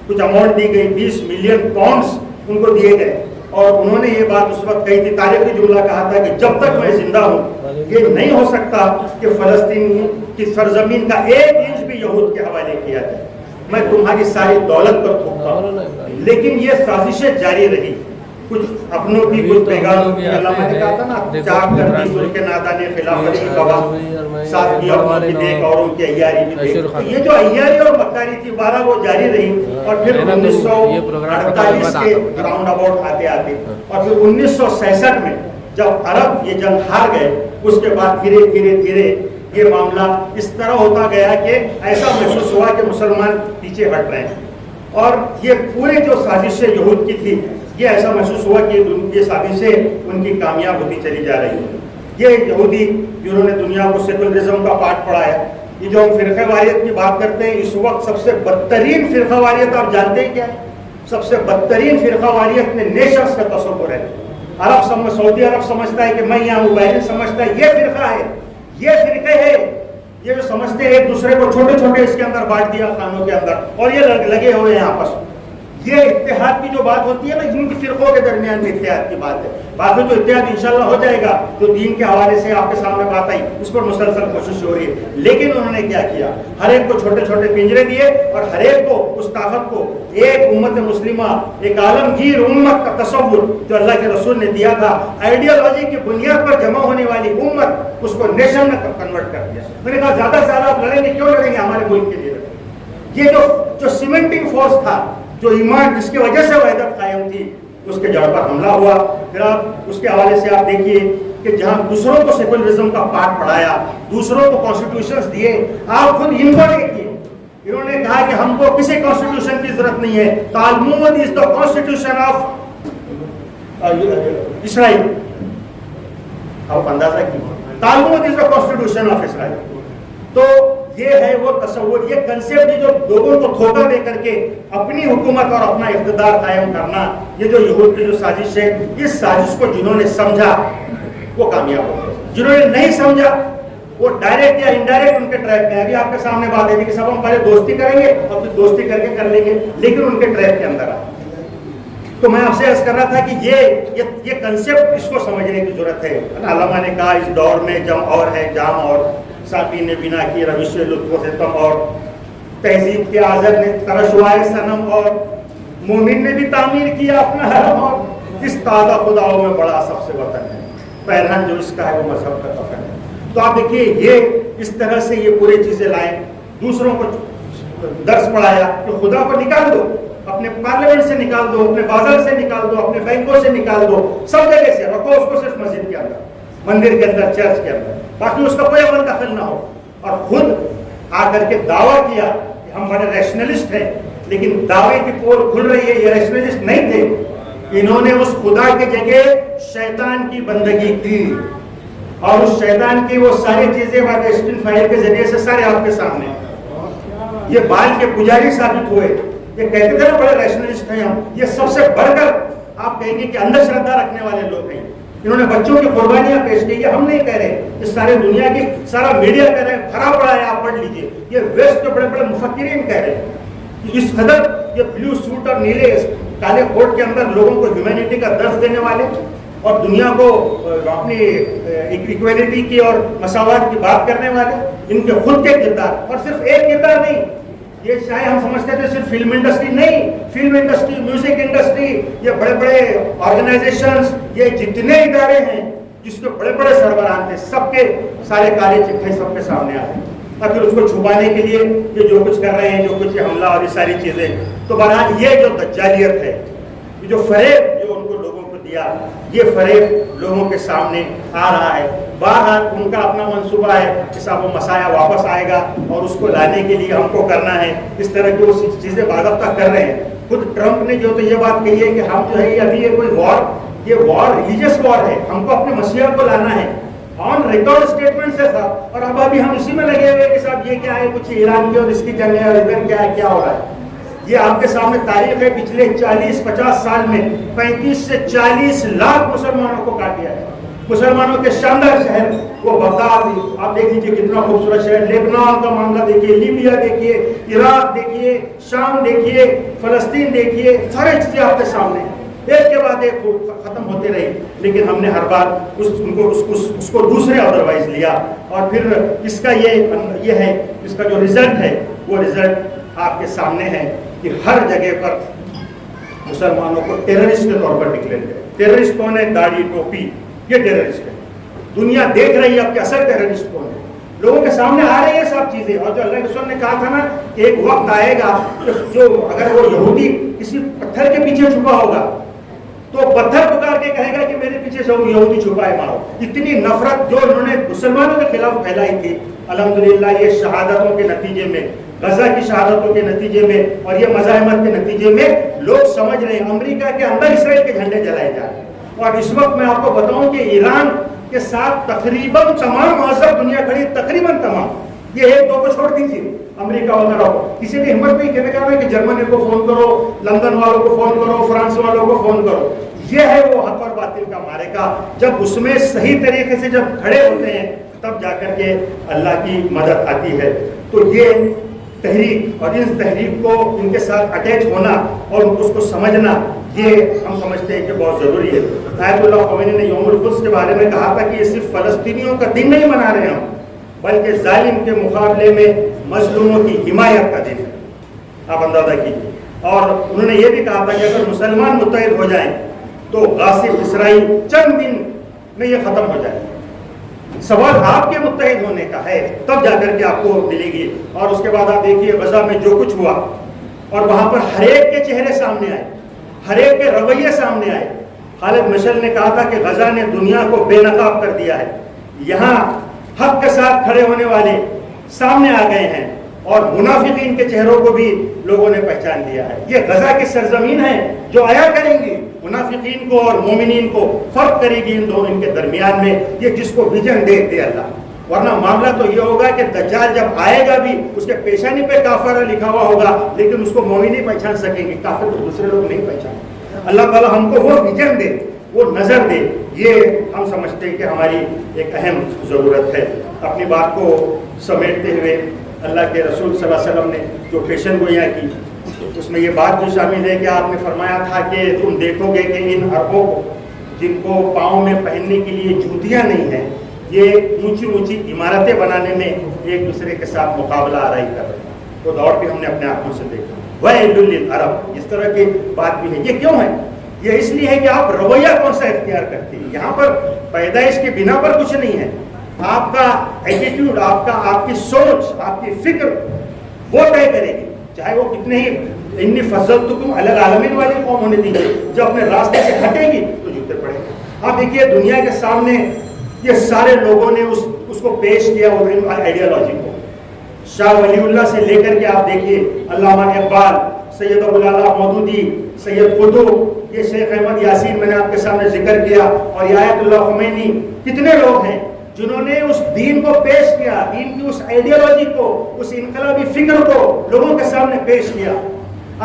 کچھ اماؤنٹ دی گئی, 20 ملین پاؤنڈز ان کو دیے گئے, اور انہوں نے یہ بات اس وقت کہی تھی, تاریخی جملہ کہا تھا کہ جب تک میں زندہ ہوں یہ نہیں ہو سکتا کہ فلسطین کی سرزمین کا 1 انچ بھی یہود کے حوالے کیا جائے, میں تمہاری ساری دولت پر تھوکتا ہوں. لیکن یہ سازشیں جاری رہی, کچھ اپنوں کی کچھ پیغام کی. علامہ نے کہا تھا نا, چاک کرتی سر کے نادانے خلافت کی گواہ, ساتھ کی اپنوں کی دیکھ اوروں کی عیاری بھی دیکھ. تو یہ جو عیاری اور مکاری تھی 12 وہ جاری رہی, اور پھر 1948 کے راؤنڈ اباؤٹ آتے آتے, اور پھر 1966 میں جب عرب یہ جنگ ہار گئے, اس کے بعد دھیرے دھیرے دھیرے یہ معاملہ اس طرح ہوتا گیا کہ ایسا محسوس ہوا کہ مسلمان پیچھے ہٹ رہے ہیں. اور یہ پورے جو سازشیں یہود کی تھی, یہ ایسا محسوس ہوا کہ یہ سازشیں ان کی کامیاب ہوتی چلی جا رہی ہیں. یہ یہودی جنہوں نے دنیا کو سیکولرزم کا پاٹ پڑھایا, یہ جو ہم فرقہ واریت کی بات کرتے ہیں, اس وقت سب سے بدترین فرقہ واریت آپ جانتے ہیں کیا ہے؟ سب سے بدترین فرقہ واریت میں نیشنز کا تصور ہے. سعودی عرب سمجھتا ہے کہ میں یہاں ہوں, بحرین سمجھتا ہے یہ فرقہ ہے, یہ فرقے ہیں یہ جو سمجھتے ہیں ایک دوسرے کو چھوٹے چھوٹے اس کے اندر بانٹ دیا خانوں کے اندر اور یہ لگے ہوئے ہیں آپس میں. یہ اتحاد کی جو بات ہوتی ہے نا ان کی فرقوں کے درمیان میں اتحاد کی بات ہے. باقی تو اتحاد انشاءاللہ ہو جائے گا. جو دین کے حوالے سے آپ کے سامنے بات آئی اس پر مسلسل کوشش ہو رہی ہے. لیکن انہوں نے کیا کیا, ہر ایک کو چھوٹے چھوٹے پنجرے دیے اور ہر ایک کو اس طاقت کو ایک امت مسلمہ ایک عالمگیر امت کا تصور جو اللہ کے رسول نے دیا تھا آئیڈیالوجی کی بنیاد پر جمع ہونے والی امت اس کو نیشن میں کنورٹ کر دیا. میں نے کہا زیادہ سے زیادہ آپ لڑیں گے, کیوں لڑیں گے ہمارے ملک کے لیے. یہ جو سیمنٹنگ فورس تھا جو ایمان جس کی وجہ سے وحدت قائم تھی اس کے جڑ پر حملہ ہوا. پھر آپ اس کے حوالے سے آپ دیکھیے کہ جہاں دوسروں کو سیکولرزم کا پاٹ پڑھایا, دوسروں کو کانسٹیٹیوشنز دیے, آپ خود ان کو دیکھیے. انہوں نے کہا کہ ہم کو کسی کانسٹیٹیوشن کی ضرورت نہیں ہے. تالمود از دا کانسٹیٹیوشن آف اسرائیل. آپ اندازہ کیجیے, تالمود از دا کانسٹیٹیوشن آف اسرائیل. تو یہ ہے وہ تصور, یہ کنسیپٹ جو لوگوں کو دھوکہ دے کر کے اپنی حکومت اور اپنا اقتدار قائم کرنا, یہ جو یہود کی جو سازش ہے, اس سازش کو جنہوں نے سمجھا وہ کامیاب ہو گئے. جنہوں نے نہیں سمجھا وہ ڈائریکٹ یا انڈائریکٹ ان کے ٹریپ میں. ابھی آپ کے سامنے بات ہے کہ سب ہم پہلے دوستی کریں گے اور پھر دوستی کر کے کر لیں گے, لیکن ان کے ٹریپ کے اندر آئے. تو میں آپ سے عرض کر رہا تھا کہ یہ کنسیپٹ اس کو سمجھنے کی ضرورت ہے. علامہ نے کہا اس دور میں جم اور ہے جام اور, ساقی نے بنا کی روش لطف و ستم اور, تہذیب کے آزر نے ترشوائے صنم اور, مومن نے بھی تعمیر کیا اپنا حرم اور, اس تازہ خداؤں میں بڑا سب سے وطن ہے, پیرہن جو اس کا ہے وہ مذہب کا کفن ہے. تو آپ دیکھیے یہ اس طرح سے یہ پوری چیزیں لائیں, دوسروں کو درس پڑھایا کہ خدا کو نکال دو, اپنے پارلیمنٹ سے نکال دو, اپنے بازار سے نکال دو, اپنے بینکوں سے نکال دو, سب جگہ سے رکھو اس کو صرف مسجد کے اندر, مندر کے اندر, چرچ کے اندر, باقی اس کا کوئی عمل دخل نہ ہو. اور خود آ کر کے دعویٰ کیا کہ ہم بڑے ریشنلسٹ ہیں, لیکن دعوے کی پول کھل رہی ہے یہ ریشنلسٹ نہیں تھے. انہوں نے اس خدا کی جگہ شیطان کی بندگی کی اور اس شیطان کی وہ ساری چیزیں ویسٹرن فائل کے ذریعے سے سارے آپ کے سامنے. یہ بال کے پجاری ثابت ہوئے, یہ کہتے تھے نا بڑے ریشنلسٹ ہیں ہم, یہ سب سے بڑھ کر آپ کہیں گے کہ اندر شردھا رکھنے والے لوگ ہیں. انہوں نے بچوں کی قربانیاں پیش کی. یہ ہم نہیں کہہ رہے, اس سارے دنیا کی سارا میڈیا کہہ رہے ہیں, بھرا پڑا ہے, آپ پڑھ لیجئے. یہ ویسٹ کے بڑے بڑے مفکرین کہہ رہے ہیں کہ اس قدر یہ بلو سوٹ اور نیلے کالے کوٹ کے اندر لوگوں کو ہیومینٹی کا درس دینے والے اور دنیا کو اپنی ایکویلٹی کی اور مساوات کی بات کرنے والے, ان کے خود کے کردار, اور صرف ایک کردار نہیں. یہ شاید ہم سمجھتے تھے صرف فلم انڈسٹری نہیں, فلم انڈسٹری, میوزک انڈسٹری, یہ بڑے بڑے آرگنائزیشنز, یہ جتنے ادارے ہیں جس کے بڑے بڑے سربراہ تھے, سب کے سارے کالے چٹھے سب کے سامنے آتے ہیں. اور پھر اس کو چھپانے کے لیے یہ جو کچھ کر رہے ہیں, جو کچھ حملہ اور یہ ساری چیزیں. تو بہرحال یہ جو دجالیت ہے, یہ جو فریب جو ان کو لوگوں کو دیا, یہ فریب لوگوں کے سامنے آ رہا ہے. باہر ان کا اپنا منصوبہ ہے کہ صاحب وہ مسایہ واپس آئے گا اور اس کو لانے کے لیے ہم کو کرنا ہے. اس طرح کی وہ چیزیں باضابطہ کر رہے ہیں. خود ٹرمپ نے جو تو یہ بات کہی ہے کہ ہم جو ہے ابھی یہ کوئی وار, یہ وار ریلیجیس وار ہے, ہم کو اپنے مسیح کو لانا ہے. آن ریکارڈ اسٹیٹمنٹ سے تھا, اور اب ابھی ہم اسی میں لگے ہوئے کہ صاحب یہ کیا ہے, کچھ ایران کی اور اس کی جنگ ہے, اور ادھر کیا ہے, کیا ہو رہا ہے. یہ آپ کے سامنے تاریخ ہے, پچھلے 40-50 سال میں 35 سے 40 لاکھ مسلمانوں کو کاٹ دیا ہے. مسلمانوں کے شاندار شہر وہ بغداد, آپ دیکھ لیجیے کتنا خوبصورت شہر, لیبنان کا معاملہ دیکھیے, لیبیا دیکھیے, عراق دیکھیے, شام دیکھیے, فلسطین دیکھیے, سارے چیزیں آپ کے سامنے ایک کے بعد ایک ختم ہوتے رہی. لیکن ہم نے ہر بار اس کو دوسرے ادروائز لیا, اور پھر اس کا یہ ہے, اس کا جو رزلٹ ہے وہ رزلٹ آپ کے سامنے ہے کہ ہر جگہ پر مسلمانوں کو ٹیررسٹ کے طور پر ڈکلیئر کیا. ٹیررسٹ کون ہے؟ داڑھی ٹوپی, یہ ٹیررسٹ ہے. دنیا دیکھ رہی ہے اب کہ اصل ٹیررسٹ کون ہے, لوگوں کے سامنے آ رہی ہے سب چیزیں. اور جو اللہ کے رسول نے کہا تھا نا کہ ایک وقت آئے گا جو اگر وہ یہودی کسی پتھر کے پیچھے چھپا ہوگا تو پتھر پکار کے کہے گا کہ میرے پیچھے سے یہودی چھپائے مارو. اتنی نفرت جو انہوں نے مسلمانوں کے خلاف پھیلائی تھی, الحمدللہ یہ شہادتوں کے نتیجے میں, غزہ کی شہادتوں کے نتیجے میں اور یہ مزاحمت کے نتیجے میں لوگ سمجھ رہے ہیں امریکہ کے اندر اسرائیل کے جھنڈے جلائے جا رہے ہیں. اور اس وقت میں آپ کو بتاؤں کہ ایران کے ساتھ تقریباً تمام مہذب دنیا کھڑی, تقریباً تمام, یہ ایک دو کو چھوڑ دیجیے, امریکہ وغیرہ ہو, کسی نے ہمت نہیں کہنے کا کہ جرمنی کو فون کرو, لندن والوں کو فون کرو, فرانس والوں کو فون کرو. یہ ہے وہ حق اور باطل کا معرکہ. جب اس میں صحیح طریقے سے جب کھڑے ہوتے ہیں, تب جا کر کے اللہ کی مدد آتی ہے. تو یہ تحریک اور اس تحریک کو ان کے ساتھ اٹیچ ہونا اور اس کو سمجھنا یہ ہم سمجھتے ہیں کہ بہت ضروری ہے. آیت اللہ خمینی نے یوم القدس کے بارے میں کہا تھا کہ یہ صرف فلسطینیوں کا دن نہیں منا رہے ہم، بلکہ ظالم کے مقابلے میں مظلوموں کی حمایت کا دن ہے. آپ اندازہ کیجیے. اور انہوں نے یہ بھی کہا تھا کہ اگر مسلمان متحد ہو جائیں تو غاصب اسرائیل چند دن میں یہ ختم ہو جائے. سوال آپ کے متحد ہونے کا ہے، تب جا کر کے آپ کو ملے گی. اور اس کے بعد آپ دیکھیے غزہ میں جو کچھ ہوا اور وہاں پر ہر ایک کے چہرے سامنے آئے، ہر ایک کے رویے سامنے آئے. خالد مشعل نے کہا تھا کہ غزہ نے دنیا کو بے نقاب کر دیا ہے. یہاں حق کے ساتھ کھڑے ہونے والے سامنے آ گئے ہیں اور منافقین کے چہروں کو بھی لوگوں نے پہچان لیا ہے. یہ غزہ کی سرزمین ہے جو آیا کریں گی منافقین کو اور مومنین کو فرق کرے گی ان دونوں کے درمیان میں. یہ جس کو ویژن دے اللہ، ورنہ معاملہ تو یہ ہوگا کہ دجال جب آئے گا بھی اس کے پیشانی پہ کافر لکھا ہوا ہوگا، لیکن اس کو مومن نہیں پہچان سکیں گے، کافر تو دوسرے لوگ نہیں پہچان. اللہ تعالیٰ ہم کو وہ ویژن دے، وہ نظر دے. یہ ہم سمجھتے ہیں کہ ہماری ایک اہم ضرورت ہے. اپنی بات کو سمیٹتے ہوئے اللہ کے رسول صلی اللہ علیہ وسلم نے جو پیشن گوئیاں کی اس میں یہ بات بھی شامل ہے کہ آپ نے فرمایا تھا کہ تم دیکھو گے کہ ان عربوں کو جن کو پاؤں میں پہننے کے لیے جوتیاں نہیں ہیں، یہ اونچی اونچی عمارتیں بنانے میں ایک دوسرے کے ساتھ مقابلہ آرائی کر رہے ہیں. وہ دور بھی ہم نے اپنے آنکھوں سے دیکھا. وَيْلٌ لِلْعَرَبِ اس طرح کی بات بھی ہے. یہ کیوں ہے؟ یہ اس لیے ہے کہ آپ رویہ کون سا اختیار کرتے ہیں. یہاں پر پیدائش کی بنا پر کچھ نہیں ہے. آپ کا ایٹیٹیوڈ، آپ کی سوچ، آپ کی فکر وہ طے کرے گی. چاہے وہ کتنے ہی انی فضلتکم علی العالمین والی قوم ہونے دیجیے، جو اپنے راستے سے ہٹے گی تو جوتے پڑے گی. آپ دیکھیے دنیا کے سامنے یہ سارے لوگوں نے اس کو پیش کیا وہ آئیڈیالوجی کو. شاہ ولی اللہ سے لے کر کے آپ دیکھیے علامہ اقبال، سید ابوالعلا مودودی، سید قطب، یہ شیخ احمد یاسین میں نے آپ کے سامنے ذکر کیا، اور یہ آیت اللہ خمینی، کتنے لوگ ہیں جنہوں نے اس دین کو پیش کیا، دین کی اس آئیڈیالوجی کو، اس انقلابی فکر کو لوگوں کے سامنے پیش کیا،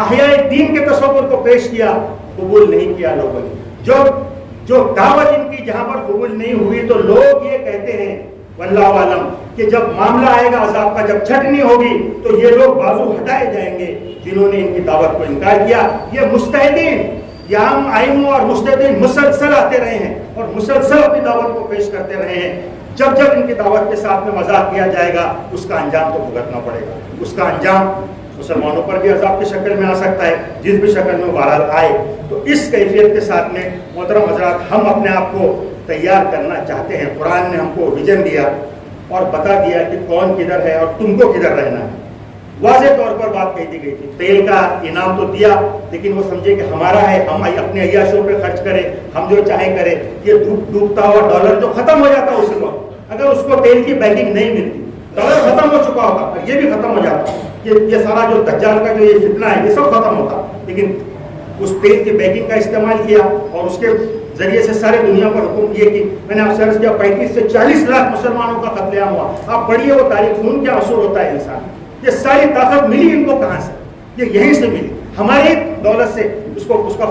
احیاء دین کے تصور کو پیش کیا. قبول نہیں کیا لوگوں نے. جو دعوت ان کی جہاں پر قبول نہیں ہوئی تو لوگ یہ کہتے ہیں واللہ عالم کہ جب معاملہ آئے گا عذاب کا، جب چھٹنی ہوگی تو یہ لوگ بازو ہٹائے جائیں گے جنہوں نے ان کی دعوت کو انکار کیا. یہ مجتہدین، یہاں آئموں اور مجتہدین مسلسل آتے رہے ہیں اور مسلسل اپنی دعوت کو پیش کرتے رہے ہیں. جب ان کی دعوت کے ساتھ میں مذاق کیا جائے گا اس کا انجام تو بھگتنا پڑے گا. اس کا انجام مسلمانوں پر بھی عذاب کی شکل میں آ سکتا ہے، جس بھی شکل میں بہرحال آئے. تو اس کیفیت کے ساتھ میں محترم حضرات ہم اپنے آپ کو تیار کرنا چاہتے ہیں. قرآن نے ہم کو ویژن دیا اور بتا دیا کہ کون کدھر ہے اور تم کو کدھر رہنا ہے. واضح طور پر بات کہی دی گئی تھی. تیل کا انعام تو دیا لیکن وہ سمجھے کہ ہمارا ہے، ہم اپنے عیاشیوں پہ خرچ کریں، ہم جو چاہیں کریں. یہ ڈوبتا ہوا ڈالر جو ختم ہو جاتا اس وقت، اگر اس کو تیل کی بیکنگ نہیں ملتی، ڈالر ختم ہو چکا ہوتا اور یہ بھی ختم ہو جاتا. یہ سارا جو دجال کا جو یہ فتنہ ہے یہ سب ختم ہوتا. لیکن اس تیل کی بیکنگ کا استعمال کیا اور اس کے ذریعے سے سارے دنیا پر حکم کیے کہ میں نے آپ سے عرض کیا 35 سے 40 لاکھ مسلمانوں کا قتل عام ہوا. آپ پڑھیے وہ تاریخ، خون کیا اثر ہوتا ہے انسان. یہ ساری طاقت ملی ان کو کہاں سے؟ یہ یہیں سے ملی، ہماری دولت سے. اس کا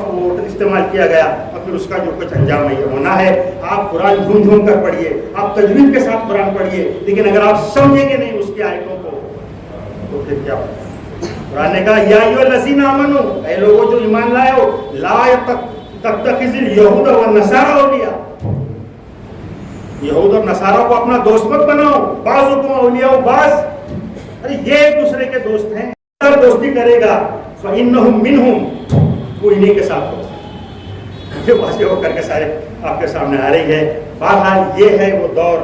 استعمال کیا گیا اور پھر اس کا جو کچھ انجام ہے یہ ہونا ہے. آپ قرآن جھوم جھوم کر پڑھیے، آپ تجوید کے ساتھ قرآن پڑھیے، لیکن اگر آپ سمجھیں گے نہیں اس کی آیتوں کو تو پھر کیا ہوگا؟ قرآن نے کہا یا ایھا الذین آمنوا، اے لوگوں جو ایمان لائے ہو، لا تتخذوا اليہود والنصارى اولیاء، یہود اور نصارہ کو اپنا دوست مت بناؤ. بعضکم اولیاء بعض، ارے یہ ایک دوسرے کے دوست ہیں. اگر دوستی کرے گا فإنہم منہم، وہ انہیں کے ساتھ ہوگا. یہ واضح ہو کر کے سارے آپ کے سامنے آ رہی ہے. بہرحال یہ ہے وہ دور،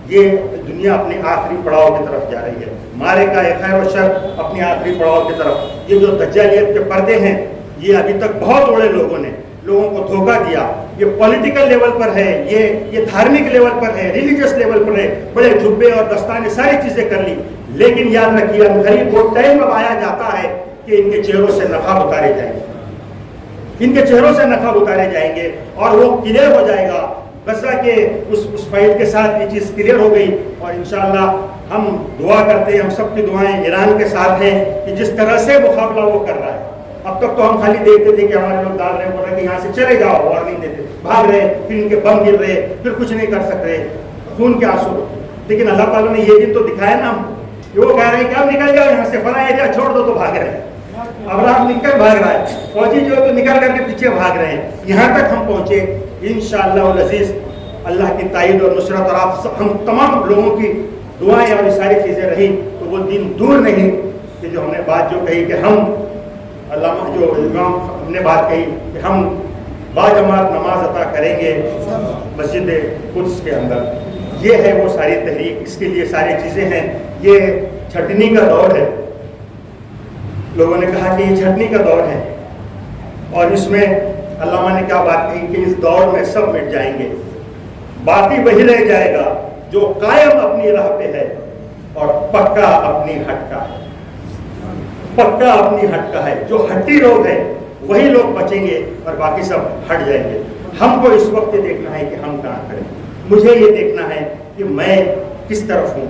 یہ دنیا اپنے آخری پڑاؤ کی طرف جا رہی ہے. مارے کا خیر و شر اپنی آخری پڑاؤ کی طرف. یہ جو دجالیت کے پردے ہیں یہ ابھی تک بہت بڑے لوگوں نے لوگوں کو دھوکہ دیا. یہ پولیٹیکل لیول پر ہے، یہ دھارمک لیول پر ہے، ریلیجیس لیول پر ہے. بڑے جھبے اور دستانے ساری چیزیں کر لی، لیکن یاد رکھیے قریب وہ ٹائم اب آیا جاتا ہے کہ ان کے چہروں سے نقاب اتارے جائیں گے. ان کے چہروں سے نقاب اتارے جائیں گے اور وہ کلیئر ہو جائے گا. غزہ کے اس فائٹ کے ساتھ یہ چیز کلیئر ہو گئی اور انشاءاللہ ہم دعا کرتے ہیں، ہم سب کی دعائیں ایران کے ساتھ ہیں کہ جس طرح سے مقابلہ وہ کر رہا ہے. اب تک تو ہم خالی دیکھتے تھے کہ ہمارے لوگ ڈال رہے، بول رہے کہ یہاں سے چلے جاؤ، وارننگ دیتے، بھاگ رہے، پھر ان کے بم گر رہے، پھر کچھ نہیں کر سک رہے، خون کے آنسو. لیکن اللہ تعالیٰ نے یہ دن تو دکھایا نا کہ وہ کہہ رہے ہیں کہ اب نکل جاؤ یہاں سے، فلاں ایریا چھوڑ دو، تو بھاگ رہے ہیں۔ اب رات نکل بھاگ رہا ہے، فوجی جو ہے تو نکل کر کے پیچھے بھاگ رہے ہیں۔ یہاں تک ہم پہنچے انشاءاللہ العزیز، اللہ کی تائید اور نصرت اور آپ ہم تمام لوگوں کی دعائیں اور یہ ساری چیزیں رہیں تو وہ دن دور نہیں کہ جو ہم نے بات جو کہی کہ ہم علامہ جو امام ہم نے بات کہی کہ ہم باجماعت نماز عطا کریں گے مسجد قدس کے اندر، یہ ہے وہ ساری تحریک، اس کے لیے ساری چیزیں ہیں۔ یہ چھٹنی کا دور ہے، لوگوں نے کہا کہ یہ چھٹنی کا دور ہے، اور اس میں علامہ نے کیا بات کہی کہ اس دور میں سب مٹ جائیں گے، باقی وہی رہ جائے گا جو قائم اپنی راہ پہ ہے اور پکا اپنی ہٹ کا ہے، پکا اپنی ہٹ کا ہے۔ جو ہٹی لوگ ہیں وہی لوگ بچیں گے اور باقی سب ہٹ جائیں گے۔ ہم کو اس وقت یہ دیکھنا ہے کہ ہم کہاں کریں، مجھے یہ دیکھنا ہے کہ میں کس طرف ہوں،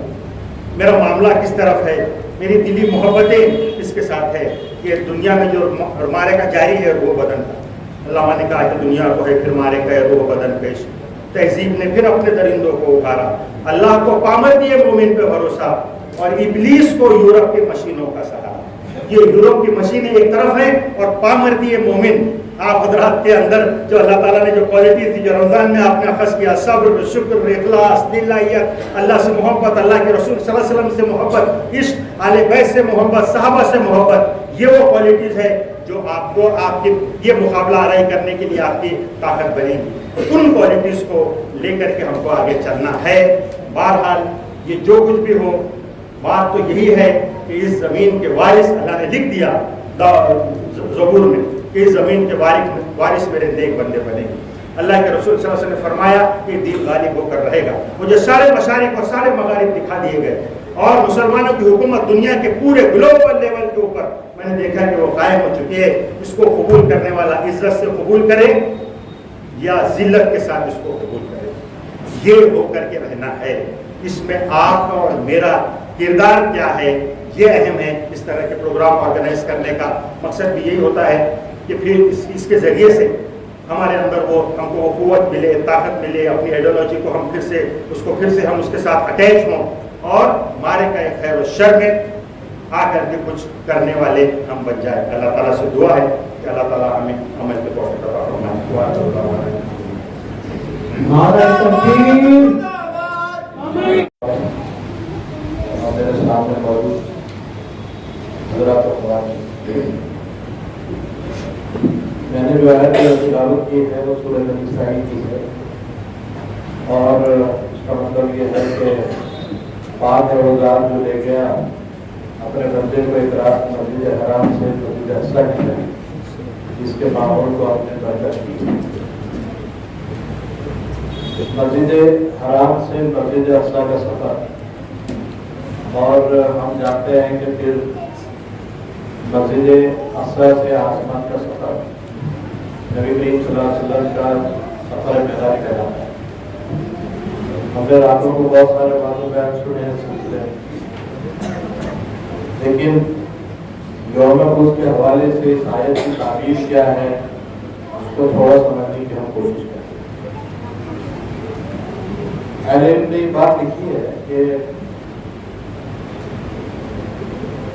میرا معاملہ کس طرف ہے، میری دلی محبتیں اس کے ساتھ ہے کہ دنیا میں جو مارے کا جاری ہے وہ بدن کا، علامہ نے کہا کہ دنیا کو ہے پھر مارے کا روح بدن پیش، تہذیب نے پھر اپنے درندوں کو ابھارا، اللہ کو پامر دیے مومن پہ بھروسہ، اور ابلیس کو یورپ کے مشینوں کا سہارا۔ یہ یورپ کی مشینیں ایک طرف ہیں اور پامر دیے مومن آپ حضرات کے اندر جو اللہ تعالیٰ نے جو کوالٹی تھی، جو رمضان میں آپ نے اخذ کیا، صبر، شکر، اخلاص، دلائیت، اللہ سے محبت، اللہ کے رسول صلی اللہ علیہ وسلم سے محبت، عشق، آل بیت سے محبت، صحابہ سے محبت، یہ وہ کوالٹیز ہے جو آپ کو آپ کے یہ مقابلہ آرائی کرنے کے لیے آپ کی طاقت بنے گی۔ ان کوالٹیز کو لے کر کے ہم کو آگے چلنا ہے۔ بہرحال یہ جو کچھ بھی ہو، بات تو یہی ہے کہ اس زمین کے وارث اللہ نے لکھ دیا زبور میں کہ اس زمین کے وارث میرے نیک بندے بنے گے۔ اللہ کے رسول صلی اللہ علیہ وسلم نے فرمایا کہ دین غالب ہو کر رہے گا۔ مجھے سارے مشارق اور سارے مغارب دکھا دیے گئے، اور مسلمانوں کی حکومت دنیا کے پورے گلوبل لیول کے اوپر میں نے دیکھا کہ وہ قائم ہو چکی ہے۔ اس کو قبول کرنے والا عزت سے قبول کرے یا ذلت کے ساتھ اس کو قبول کرے، یہ ہو کر کے رہنا ہے۔ اس میں آپ کا اور میرا کردار کیا ہے یہ اہم ہے۔ اس طرح کے پروگرام آرگنائز کرنے کا مقصد بھی یہی ہوتا ہے کہ پھر اس کے ذریعے سے ہمارے اندر وہ ہم کو وہ قوت ملے، طاقت ملے، اپنی آئیڈیالوجی کو ہم پھر سے ہم اس کے ساتھ اٹیچ ہوں، اور مارے کا خیر و شر میں آ کر کے کچھ کرنے والے ہم بن جائیں۔ اللہ تعالیٰ سے دعا ہے کہ اللہ تعالیٰ ہمیں عمل کے توفیق عطا فرمائے۔ دعا میرے سامنے موجود حضرات اخوان، میں نے جو آیت تلاوت کی ہے وہ سورہ بنی اسرائیل کی ہے، اور اس کا مطلب یہ ہے کہ پاک ہے وہ ذات جو لے گیا اپنے بندے کو اقرار مسجد حرام سے مسجد اقصی کی ہے، جس کے ماحول کو آپ نے برکت کی۔ مسجد حرام سے مسجد اقصی کا سفر، اور ہم جانتے ہیں کہ پھر مسجد اقصی سے آسمان کا سفر نبی کریم صلی اللہ علیہ وسلم کا سفر معراج کہلاتا ہے۔ ہم نے راتوں کو بہت سارے معلومات سنے ہیں سلسلے، لیکن یوم قدس کے حوالے سے اس آیت کی تعبیر کیا ہے اس کو تھوڑا سمجھنے کی ہم کوشش کریں۔ اہل علم نے یہ بات لکھی ہے کہ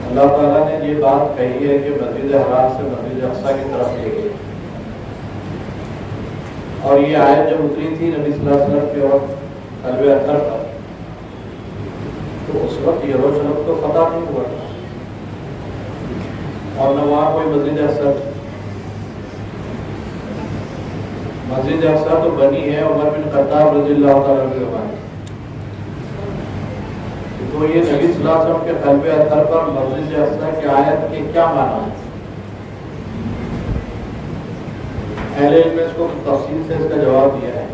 اللہ تعالیٰ نے یہ بات کہی ہے کہ مسجد حرام سے مسجد اقصی کی طرف لے گئے، اور یہ آیت جب اتری تھی نبی صلی اللہ علیہ وسلم کے وقت قلب اطہر پر، تو اس وقت یروشلم تو فتح نہیں ہوا تھا، اور نہ وہاں کوئی مسجد اقصی تو بنی ہے عمر بن خطاب رضی اللہ تعالیٰ عنہ۔ تو یہ نبی صلی اللہ علیہ وسلم کے قلب اطہر پر مسجد اقصی کی آیت کے کیا معنی ہے؟ اہل علم نے اس کو تفصیل سے اس کا جواب دیا ہے،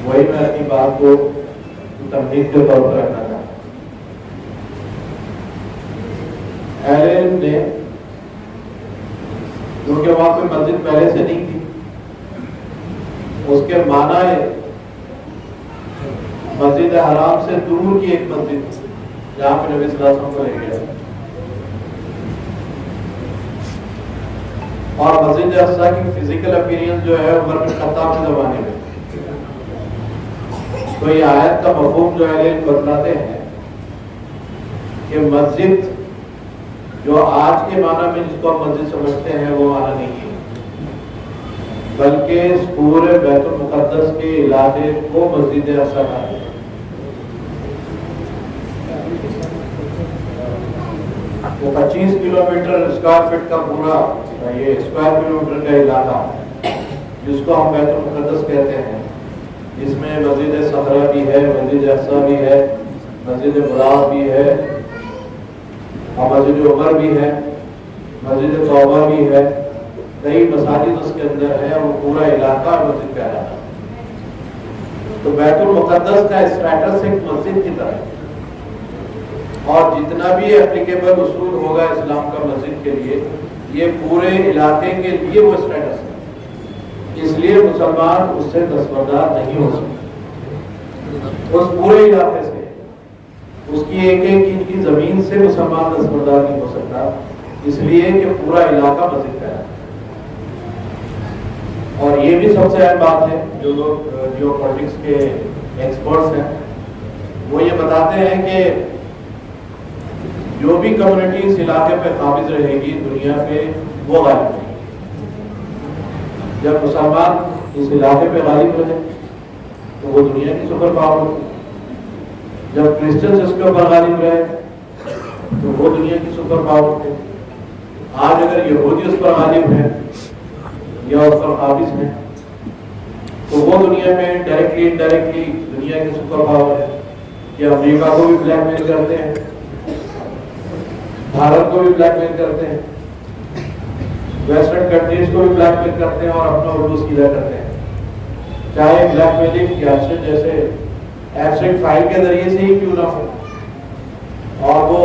وہی میں اپنی بات کو تمہید کے طور پر رکھنا چاہتا ہوں۔ اہل علم نے، کیونکہ وہاں کوئی مسجد پہلے سے نہیں تھی، اس کے معنی مسجد حرام سے دور کی ایک مسجد جہاں پہ نبی صلی اللہ علیہ وسلم کو لے گیا، اور مسجد اقصی کی فزیکل اپیرینس جو ہے عمر بن خطاب کے زمانے میں، تو یہ آیت کا مفہوم جو اہل علم بتلاتے ہیں کہ مسجد جو آج کے معنی میں جس کو ہم مسجد سمجھتے ہیں وہ معنی نہیں ہے، بلکہ اس پورے بیت المقدس کے علاقے کو مسجد اقصی کہا ہے۔ وہ 25 کلومیٹر اسکوائر فٹ کا پورا یہ اسکوائر کلومیٹر کا علاقہ جس کو ہم بیت المقدس کہتے ہیں، جس میں مسجد صخرہ بھی ہے، مسجد اقصی بھی ہے، مسجد براق بھی ہے اور مسجد عمر بھی ہے، مسجد توبہ بھی ہے، کئی مساجد اس کے اندر ہے، وہ پورا علاقہ مسجد کا علاقہ۔ تو بیت المقدس کا اسٹیٹس ایک مسجد کی طرح ہے، اور جتنا بھی اپلیکیبل اصول ہوگا اسلام کا مسجد کے لیے، یہ پورے علاقے کے لیے وہ اسٹیٹس ہے، اس لیے مسلمان اس سے دستبردار نہیں ہو سکتے، اس پورے علاقے سے، اس کی ایک ایک انچ کی زمین سے مسلمان دستبردار نہیں ہو سکتا، اس لیے کہ پورا علاقہ مسجد کا ہے۔ اور یہ بھی سب سے اہم بات ہے، جو لوگ جیو پالیٹکس کے ایکسپرٹس ہیں وہ یہ بتاتے ہیں کہ جو بھی کمیونٹی اس علاقے پہ قابض رہے گی دنیا پہ وہ غالب رہے گی۔ جب مسلمان اس علاقے پہ غالب رہے تو وہ دنیا کی سپر پاور ہوگی، جب کرسچنز اس کے اوپر غالب رہے تو وہ دنیا کی سپر پاور ہوگی۔ آج اگر یہودی اس پر غالب ہے یا اس پر قابض ہے تو وہ دنیا میں ڈائریکٹلی انڈائریکٹلی دنیا کی سپر پاور ہے، کہ امریکہ کو بھی بلیک میل کرتے ہیں، بھارت کو بھی بلیک میل کرتے ہیں، ویسٹرن کنٹریز کو بھی بلیک میل کرتے ہیں اور اپنا اردو سیدھا کرتے ہیں، چاہے بلیک میلنگ یا جیسے ایبسٹریکٹ فائل کے ذریعے سے ہی کیوں نہ ہو۔ اور وہ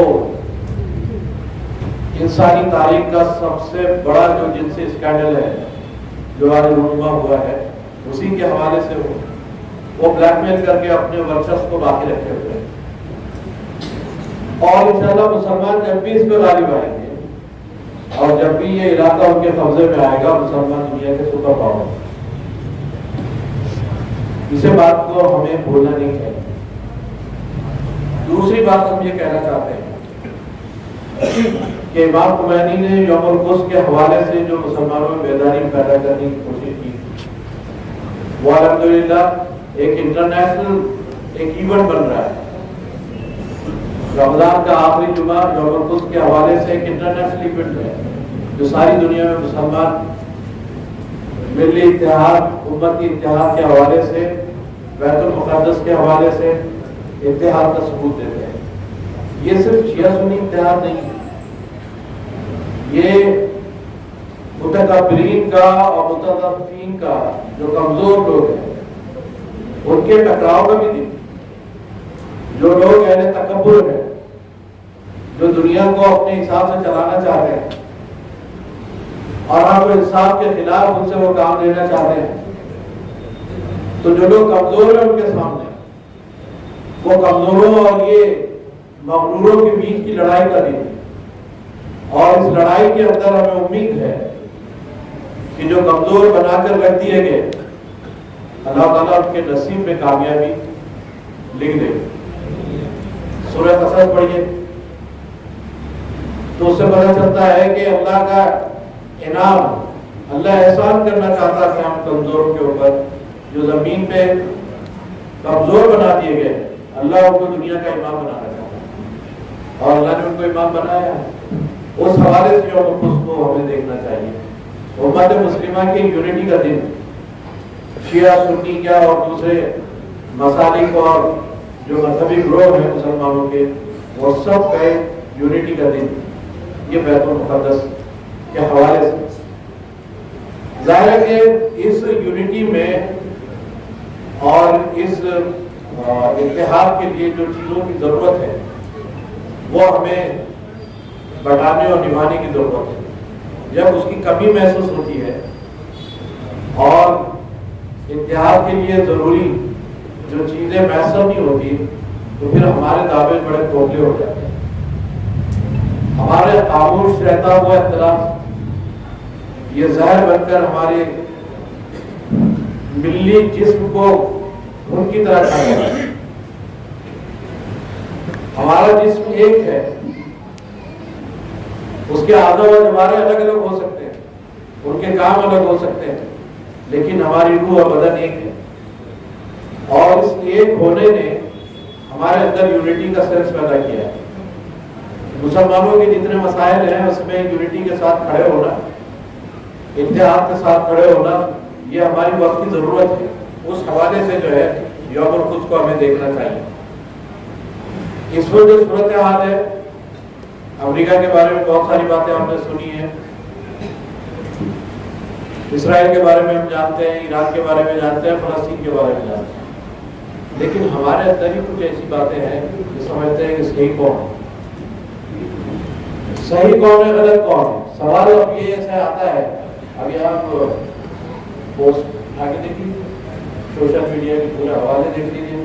انسانی تاریخ کا سب سے بڑا جو جنسی اسکینڈل ہے جو آج رونما ہوا ہے اسی کے حوالے سے وہ بلیک میل کر کے اپنے ورچسپ کو باقی رکھے ہوئے ہیں۔ اور انشاءاللہ مسلمان جب بھی اس پہ غالب آئیں گے اور جب بھی یہ علاقہ ان کے قبضے میں آئے گا، مسلمان دنیا کے سپر پاور، اسے بات کو ہمیں بھولنا نہیں چاہیے۔ دوسری بات ہم یہ کہنا چاہتے ہیں کہ امام خمینی نے یوم القدس کے حوالے سے جو مسلمانوں میں بیداری پیدا کرنے کی کوشش کی، وہ الحمدللہ ایک انٹرنیشنل ایک ایونٹ بن رہا ہے۔ رمضان کا آخری جمعہ یوم القدس کے حوالے سے ایک انٹرنیشنل ایونٹ ہے جو ساری دنیا میں مسلمان ملی اتحاد، امتی اتحاد کے حوالے سے، بیت المقدس کے حوالے سے اتحاد کا ثبوت دیتے ہیں۔ یہ صرف شیعہ سنی اتحاد نہیں ہے، یہ متکبرین کا اور متطرفین کا جو کمزور لوگ ہیں ان کے ٹکراؤ کا بھی دن، جو لوگ اہل تکبر ہیں، جو دنیا کو اپنے حساب سے چلانا چاہتے ہیں اور آپ انصاف کے خلاف ان سے وہ کام لینا چاہتے ہیں، تو جو لوگ کمزور ہیں ان کے سامنے وہ کمزوروں اور یہ مغروروں کے بیچ کی لڑائی کا دن ہے۔ اور اس لڑائی کے اندر ہمیں امید ہے کہ جو کمزور بنا کر رکھ دیے گئے اللہ تعالیٰ ان کے نصیب میں کامیابی لکھ دے۔ سورہ قصص پڑھیے تو اس سے پتہ چلتا ہے کہ اللہ کا انعام، اللہ احسان کرنا چاہتا ہے ہم کمزوروں کے اوپر جو زمین پہ کمزور بنا دیے گئے، اللہ ان کو دنیا کا امام بنانا چاہتا ہے اور اللہ نے ان کو امام بنایا ہے۔ اس حوالے سے یوم القدس کو ہمیں دیکھنا چاہیے۔ امت مسلمہ کی یونٹی کا دن، شیعہ سنی کیا اور دوسرے مسالک اور جو مذہبی گروہ ہیں مسلمانوں کے، وہ سب کا یونٹی کا دن یہ بیت المقدس کے حوالے سے۔ ظاہر ہے کہ اس یونٹی میں اور اس اتحاد کے لیے جو چیزوں کی ضرورت ہے وہ ہمیں بڑھانے اور نبھانے کی ضرورت ہے۔ جب اس کی کمی محسوس ہوتی ہے اور اتحاد کے لیے ضروری جو چیزیں میسر نہیں ہوتی تو پھر ہمارے دعوے بڑے کھوکھلے ہو جاتے ہیں۔ ہمارے خاموش رہتا ہوا اختلاف یہ زہر بن کر ہمارے ملی جسم کو ان کی طرح کھڑے ہیں. ہمارا جسم ایک ہے، اس کے اعضاء و جوارے الگ الگ ہو سکتے ہیں، ان کے کام الگ ہو سکتے ہیں، لیکن ہماری روح اور بدن ایک ہے. اور اس ایک ہونے نے ہمارے اندر یونٹی کا سینس پیدا کیا ہے. مسلمانوں کے جتنے مسائل ہیں اس میں یونٹی کے ساتھ کھڑے ہونا، اتحاد کے ساتھ کھڑے ہونا، یہ ہماری وقت کی ضرورت ہے. اس حوالے سے جو ہے یوم القدس کو ہمیں دیکھنا چاہیے. اس وقت جو صورتحال ہے، امریکہ کے بارے میں بہت ساری باتیں ہم نے سنی ہیں، اسرائیل کے بارے میں ہم جانتے ہیں، ایران کے بارے میں جانتے ہیں، فلسطین کے بارے میں جانتے ہیں، لیکن ہمارے اندر ہی کچھ ایسی باتیں ہیں جو سمجھتے ہیں کہ صحیح کون ہے، صحیح کون ہے، غلط کون ہے. سوال اب یہ ایسا آتا ہے، ابھی آپ پوسٹ آگے دیکھیے، سوشل میڈیا کے پورے حوالے دیکھ لیجیے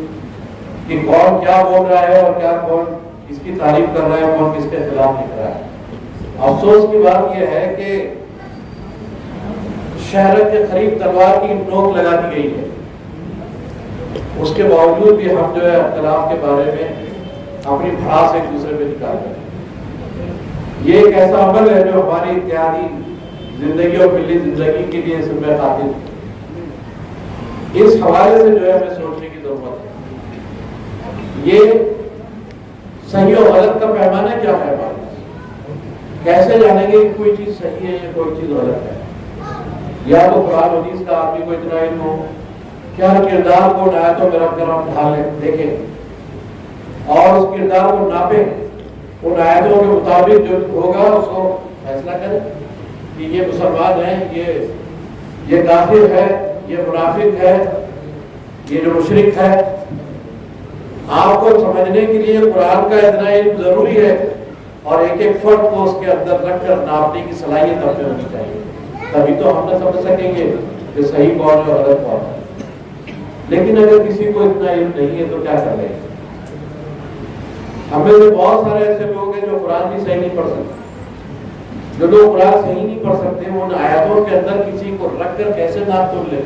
کہ کون کیا بول رہا ہے اور کیا کون کس کی تعریف کر رہا ہے، کون کس کے خلاف لکھ رہا ہے. افسوس کی بات یہ ہے کہ شہرت کے قریب تلوار کی نوک لگا دی گئی ہے، اس کے باوجود بھی ہم جو ہے اختلاف کے بارے میں اپنی بھڑاس ایک دوسرے پہ نکال رہے ہیں. یہ ایک ایسا عمل ہے جو ہماری اتحادی زندگی اور ملی زندگی کے لیے ذمہ خاطر ہے. اس حوالے سے جو ہے ہمیں سوچنے کی ضرورت ہے. یہ صحیح اور غلط کا پیمانہ کیا ہے ہمارے پاس؟ کیسے جانیں گے کہ کوئی چیز صحیح ہے یا کوئی چیز غلط ہے؟ یا تو قرآن حدیث کا آدمی کو اتنا علم ہو کہ ہر کردار کو آیتوں میں رکھ کر ہم ڈھالیں دیکھیں اور اس کردار کو ناپیں، ان آیتوں کے مطابق جو ہوگا اس کو فیصلہ کریں کہ یہ مسلمان ہے، یہ کافر ہے، یہ منافق ہے، یہ جو مشرک ہے. آپ کو سمجھنے کے لیے قرآن کا اتنا علم ضروری ہے اور ایک ایک فرد کو اس کے اندر رکھ کر ناپنے کی صلاحیت ہمیں ہونی چاہیے. تبھی تو ہم نہ سمجھ سکیں گے کہ صحیح کون ہے اور غلط کون ہے. لیکن اگر کسی کو اتنا علم نہیں ہے تو کیا کر لیں گے؟ ہمیں سے بہت سارے ایسے لوگ ہیں جو قرآن بھی صحیح نہیں پڑھ سکتے. جو لوگ قرآن صحیح نہیں پڑھ سکتے وہ ان آیاتوں کے اندر کسی کو رکھ کر کیسے ناپ تول لیں؟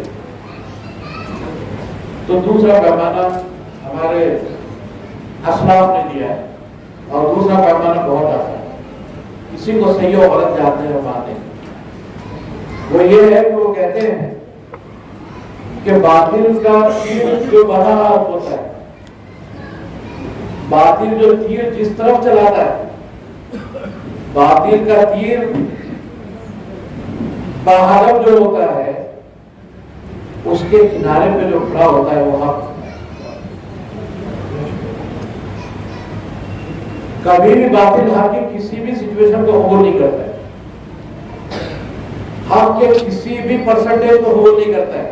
تو دوسرا پیمانہ ہمارے اسلاف نے دیا ہے اور دوسرا پیمانہ بہت آسان ہے. کسی کو صحیح و غلط جانتے ہیں مانتے ہیں. وہ یہ ہے کہ وہ کہتے ہیں کہ باطل کا تیر جو بڑھا ہوتا ہے، باطل جو تیر جس طرف چلاتا ہے، باطل کا تیر باہرب جو ہوتا ہے اس کے کنارے پہ جو کھڑا ہوتا ہے وہ حق. کبھی بھی باطل حق کی کسی بھی سچویشن کو قبول نہیں کرتا ہے، حق کے کسی بھی پرسنٹیج کو قبول نہیں کرتا ہے.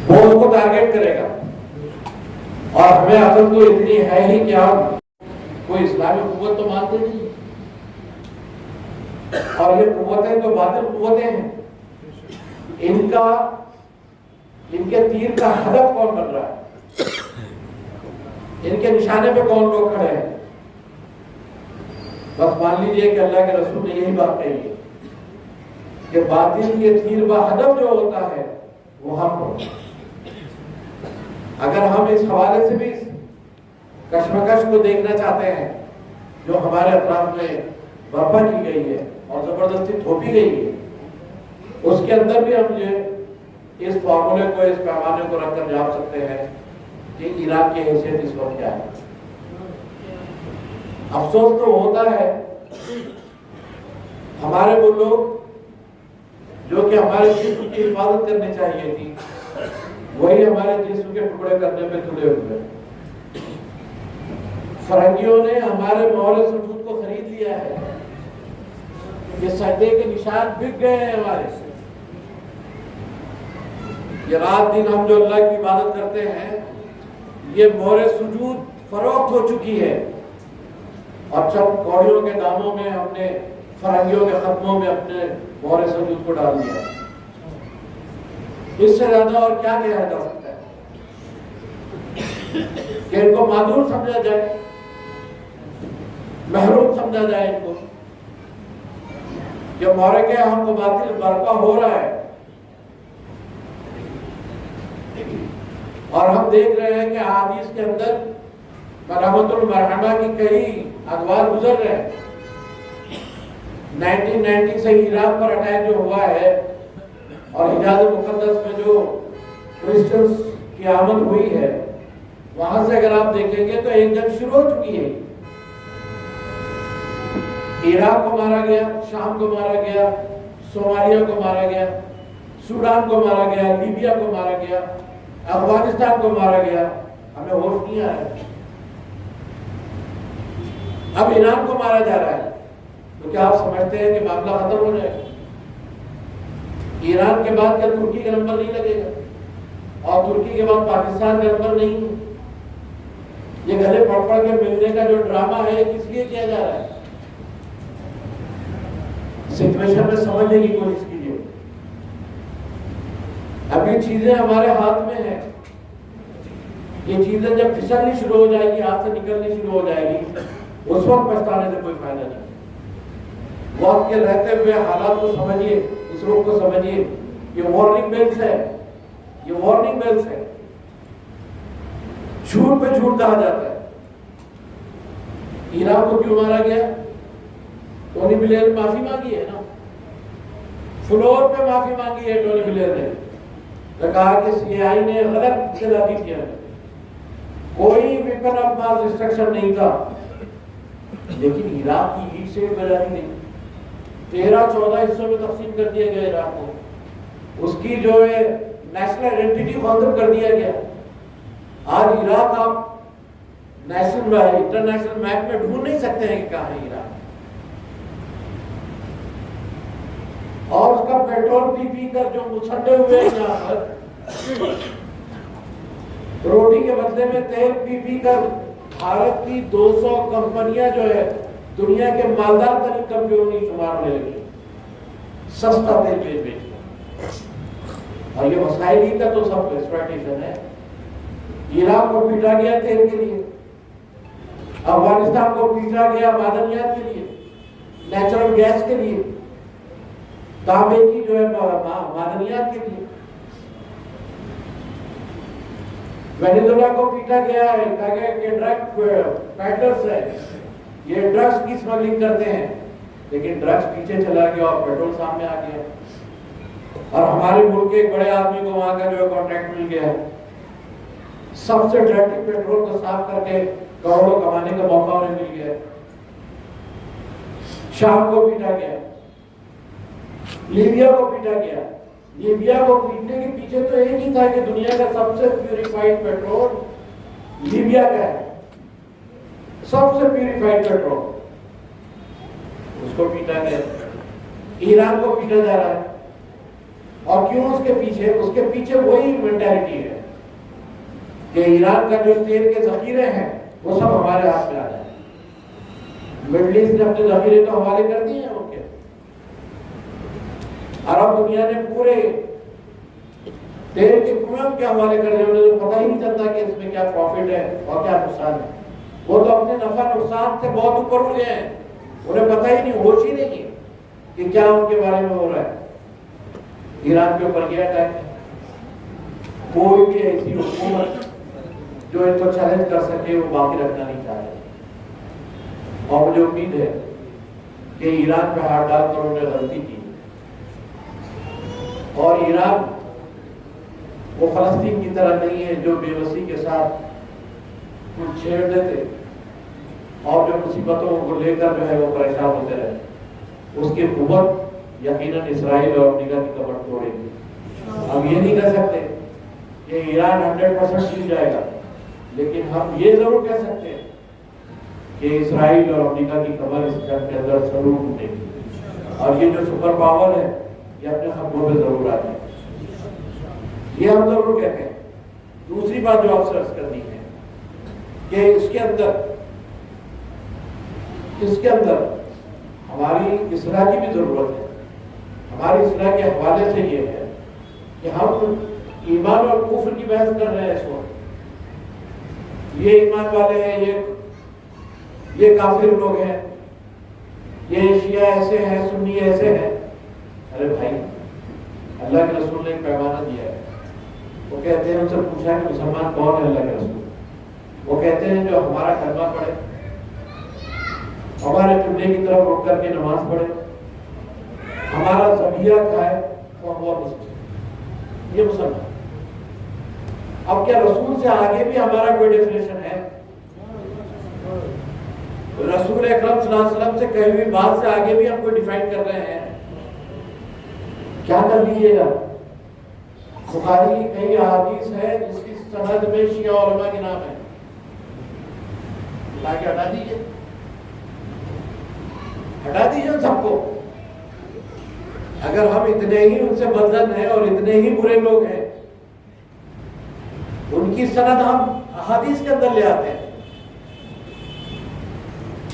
وہ اس کو ٹارگیٹ کرے گا. اور ہمیں عقل تو اتنی ہے ہی کہ ہم کوئی اسلامی قوت تو مانتے نہیں، اور یہ قوتیں تو باطل قوتیں ہیں. ان کے تیر کا ہدف کون بن رہا ہے؟ ان کے نشانے پہ کون لوگ کھڑے ہیں؟ بس مان لیجئے کہ اللہ کے رسول نے یہی بات کہی ہے کہ باطل کے تیر با ہدف جو ہوتا ہے وہ حق ہوتا ہے. اگر ہم اس حوالے سے بھی کشمکش کو دیکھنا چاہتے ہیں جو ہمارے اطراف میں برپا کی گئی ہے اور زبردستی تھوپی گئی ہے، اس کے اندر بھی ہم یہ اس فارمولے کو، اس پیمانے کو رکھ کر جان سکتے ہیں کہ ایران کی حیثیت اس وقت کیا ہے. افسوس تو ہوتا ہے ہمارے وہ لوگ جو کہ ہمارے جسم کی حفاظت کرنی چاہیے تھی، وہی ہمارے جسم کے ٹکڑے کرنے پہ تلے ہوئے. فرنگیوں نے ہمارے مول سجود کو خرید لیا ہے. یہ سجدے کے نشان بک گئے ہیں ہمارے. یہ رات دن ہم جو اللہ کی عبادت کرتے ہیں، یہ مہر سجود فروخت ہو چکی ہے. اور چند کوڑیوں کے داموں میں ہم نے فرنگیوں کے ختموں میں اپنے مہر سجود کو ڈال دیا. اس سے زیادہ اور کیا کہا جا سکتا ہے کہ ان کو معذور سمجھا جائے، محروم سمجھا جائے ان کو، کہ مورے کے ہم کو باطل برپا ہو رہا ہے اور ہم دیکھ رہے ہیں کہ احادیث کے اندر مرحمت المرحمہ کی کئی ادوار گزر رہے ہیں. 1990 سے عراق پر اٹیک جو ہوا ہے اور حجاز مقدس میں جو کرسچنز کی آمد ہوئی ہے، وہاں سے اگر آپ دیکھیں گے تو ایک جنگ شروع ہو چکی ہے. عراق کو مارا گیا، شام کو مارا گیا، صومالیہ کو مارا گیا، سوڈان کو مارا گیا، لیبیا کو مارا گیا، افغانستان کو مارا گیا. ہمیں ہوش نہیں آ رہا. اب ایران کو مارا جا رہا ہے. تو کیا آپ سمجھتے ہیں کہ معاملہ ختم ہو جائے؟ ایران کے بعد کیا ترکی کا نمبر نہیں لگے گا؟ اور ترکی کے بعد پاکستان کا نمبر نہیں ہے؟ یہ گلے پڑ پڑ کے ملنے کا جو ڈرامہ ہے یہ کس لیے کیا جا رہا ہے؟ سچویشن میں سمجھنے کی کوشش کیجیے. اب یہ چیزیں ہمارے ہاتھ میں ہیں. یہ چیزیں جب پھسلنی شروع ہو جائے گی، ہاتھ سے نکلنی شروع ہو جائے گی، اس وقت پچھتانے سے کوئی فائدہ نہیں. وقت کے رہتے ہوئے حالات کو سمجھیے، اس روح کو سمجھیے. یہ وارننگ بیلز ہے، یہ وارننگ بیلز ہے. جھوٹ پہ جھوٹ کہا جاتا ہے. عراق کو کیوں مارا گیا؟ ٹونی بلیئر نے معافی مانگی ہے نا، فلور پہ معافی مانگی ہے ٹونی بلیئر نے. کہا کہ سی آئی نے غلط اطلاع دی تھی. کوئی ویپن آف ماس ڈسٹرکشن نہیں تھا، لیکن عراق کی ہیٹ سے بجانی نہیں. 13-14 حصوں میں تقسیم کر دیا گیا عراق کو. اس کی جو ہے نیشنل آئیڈینٹی ختم کر دیا گیا. آج عراق آپ نیشنل انٹرنیشنل میپ میں ڈھونڈ نہیں سکتے ہیں کہ کہاں ہے عراق. اور اس کا پیٹرول پی پی کر جو مسڈے ہوئے ہیں یہاں پر، روٹی کے بدلے میں تیل پی پی کر بھارت کی 200 کمپنیاں جو ہے دنیا کے مالدار ترین کمپنیوں میں شمار ہونے لگی. سستا تیل بیچ بیچ. اور یہ وسائل کا تو سب ایکسپلائٹیشن ہے. عراق کو پیٹا گیا تیل کے لیے، افغانستان کو پیٹا گیا معدنیات کے لیے، نیچرل گیس کے لیے، تانبے کی جو ہے معدنیات کے لیے. وینیزولا کو پیٹا گیا ہے، کہا گیا کہ ڈرگ پیڈلرز ہیں، یہ ڈرگز کی سمگلنگ کرتے ہیں. لیکن ڈرگز پیچھے چلا گیا اور پیٹرول سامنے آ گیا. اور ہمارے ملک کے ایک بڑے آدمی کو وہاں کا جو ہے کانٹریکٹ مل گیا. سب سے ڈرٹی پیٹرول کو صاف کر کے کروڑوں کمانے کا موقع انہیں مل گیا. شام کو پیٹا گیا، لیبیا کو پیٹا گیا. لیبیا کو پیٹنے کے پیچھے تو ایک ہی تھا کہ دنیا کا سب سے پیوریفائڈ پیٹرول لیبیا کا ہے. سب سے پیوریفائڈ پیٹرول، اس کو پیٹا گیا. ایران کو پیٹا جا رہا ہے. اور کیوں؟ اس کے پیچھے وہی مینٹالٹی ہے کہ ایران کا جو تیل کے ذخیرے ہیں وہ سب ہمارے ہاتھ میں آ جائیں. مڈل ایسٹ نے اپنے ذخیرے تو حوالے کر دیے ہیں. عرب دنیا نے پورے تیل کے کنویں کے حوالے کر دیے. انہیں تو پتہ ہی نہیں چلتا کہ اس میں کیا پروفٹ ہے اور کیا نقصان ہے. وہ تو اپنے نفع نقصان سے بہت اوپر اٹھ گئے ہیں. انہیں پتہ ہی نہیں، ہوش ہی نہیں ہے کہ کیا ان کے بارے میں ہو رہا ہے. ایران کے اوپر کیا اٹیک ہے. کوئی بھی ایسی حکومت جو ان کو چیلنج کر سکے وہ باقی رکھنا نہیں چاہ رہے. اور مجھے امید ہے کہ ایران پہ ہاتھ ڈال کر انہوں نے غلطی کی. اور ایران وہ فلسطین کی طرح نہیں ہے جو بے بسی کے ساتھ کچھ چھیڑ دیتے اور جو مصیبتوں کو لے کر جو ہے وہ پریشان ہوتے رہے. اس کی قوت یقیناً اسرائیل اور امریکہ کی کمر توڑے گی. ہم یہ نہیں کہہ سکتے کہ ایران 100% جیت جائے گا، لیکن ہم یہ ضرور کہہ سکتے ہیں کہ اسرائیل اور امریکہ کی کمر اس جنگ کے اندر ضرور ٹوٹے گی. اور یہ جو سپر پاور ہے یہ اپنے خطوں پہ ضرور آ جائے. یہ ہم ضرور کہتے ہیں. دوسری بات جو آپ سے عرض کرنی ہے کہ اس کے اندر ہماری اصلاح کی بھی ضرورت ہے. ہماری اصلاح کے حوالے سے یہ ہے کہ ہم ایمان اور کفر کی بحث کر رہے ہیں اس وقت. یہ ایمان والے ہیں، یہ کافر لوگ ہیں، یہ شیعہ ایسے ہیں، سنی ایسے ہیں. ارے بھائی، اللہ کے رسول نے ایک پیمانہ دیا ہے وہ کہتے ہیں ان سے پوچھا کہ مسلمان کون ہے اللہ کے رسول؟ وہ کہتے ہیں جو ہمارا کلمہ پڑھے، ہمارے قبلے کی طرف رک کر کے نماز پڑھے، ہمارا ذبیحہ کھائے تو ہم وہ مسلمان، یہ مسلمان۔ اب کیا رسول سے آگے بھی ہمارا کوئی ڈیفینیشن ہے؟ رسول اکرم صلی اللہ علیہ وسلم سے کہی ہوئی بات سے آگے بھی ہم کوئی ڈیفائن کر رہے ہیں؟ کیا کر لیجیے گا؟ بخاری کی کئی احادیث ہے جس کی سند میں شیعہ علماء کے نام ہے، لا کے ہٹا دیجیے، ہٹا دیجیے ان سب کو۔ اگر ہم اتنے ہی ان سے بدظن ہیں اور اتنے ہی برے لوگ ہیں، ان کی سند ہم احادیث کے اندر لے آتے ہیں۔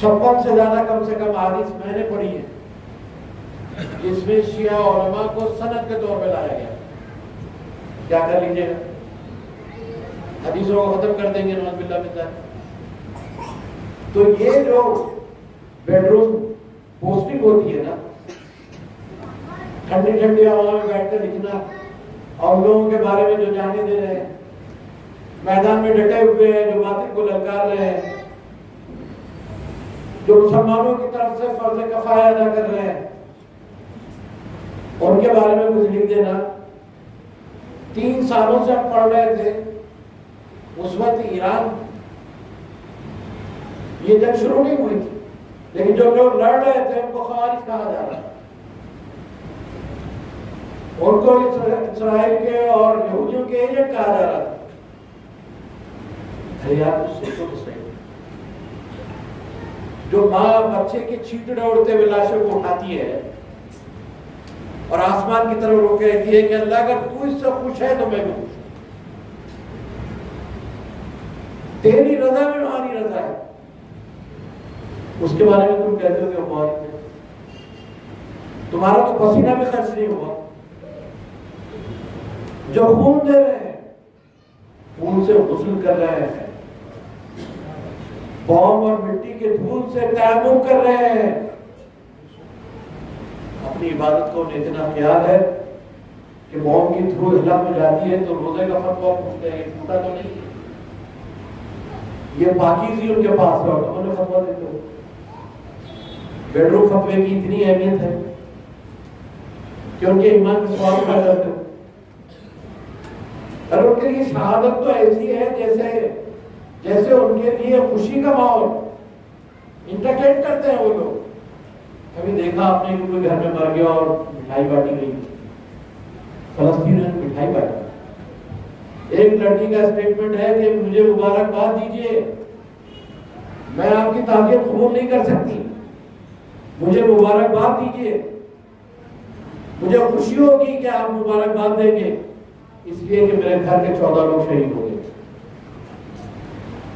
56 سے زیادہ کم سے کم احادیث میں نے پڑھی ہے جس میں شیعہ علماء کو سند کے طور پہ لایا گیا۔ کیا کر لیجیے گا؟ حدیثوں کو ختم کر دیں گے نعوذ باللہ من ذالک۔ تو یہ جو بیڈ روم پوسٹنگ ہوتی ہے نا، ٹھنڈی ٹھنڈی ہوا میں بیٹھ کر لکھنا اور لوگوں کے بارے میں جو جانے دے رہے ہیں، میدان میں ڈٹے ہوئے ہیں، جو باطل کو للکار رہے ہیں، جو مسلمانوں کی طرف سے فرض کفایہ ادا کر رہے ہیں، ان کے بارے میں کچھ لکھ دینا۔ 3 سالوں سے ہم پڑھ رہے تھے، اس وقت ایران یہ جنگ شروع نہیں ہوئی تھی، لیکن جو لوگ لڑ رہے تھے ان کو خوارج کہا جا رہا، ان کو اسرائیل کے اور یہودیوں کے ایجنٹ کہا جا رہا تھا۔ آپ سوچو تو صحیح، جو ماں بچے کے چھیٹڑے اڑتے ہوئے لاشوں کو اٹھاتی ہے اور آسمان کی طرف رو کے کہتی ہے کہ اللہ اگر تو اس سے خوش ہے تو میں بھی خوش ہوں، تیری رضا میں ہماری رضا ہے، اس کے بارے میں تم کہتے ہو کہ ہماری ہے، تمہارا تو پسینہ بھی خرچ نہیں ہوا، جو خون دے رہے ہیں، خون سے غسل کر رہے ہیں، بوم اور مٹی کے دھول سے تیمم کر رہے ہیں، اپنی عبادت کو انہیں اتنا خیال ہے کہ بوم کی دھول حلق میں جاتی ہے تو روزے کا فتویٰ پوچھتے ہیں ٹوٹا تو نہیں، یہ پاکیزی ان کے پاس ہے اور تم انہیں فتویٰ دیتے ہو۔ بیڈ روم فتوے کی اتنی اہمیت ہے کہ ان کے ایمان کے سوال اٹھا جاتے ہو، اور ان کے لیے شہادت تو ایسی ہے جیسے ان کے لیے خوشی کا ماحول انٹرٹین کرتے ہیں وہ لوگ۔ کبھی دیکھا آپ نے کہ کوئی گھر میں مر گیا اور مٹھائی بانٹی گئی؟ فلسطین میں مٹھائی بانٹی، ایک لڑکی کا اسٹیٹمنٹ ہے کہ مجھے مبارکباد دیجیے، میں آپ کی تعزیت قبول نہیں کر سکتی، مجھے مبارکباد دیجیے، مجھے خوشی ہوگی کہ آپ مبارکباد دیں گے، اس لیے کہ میرے گھر کے 14 لوگ شہید ہو گئے۔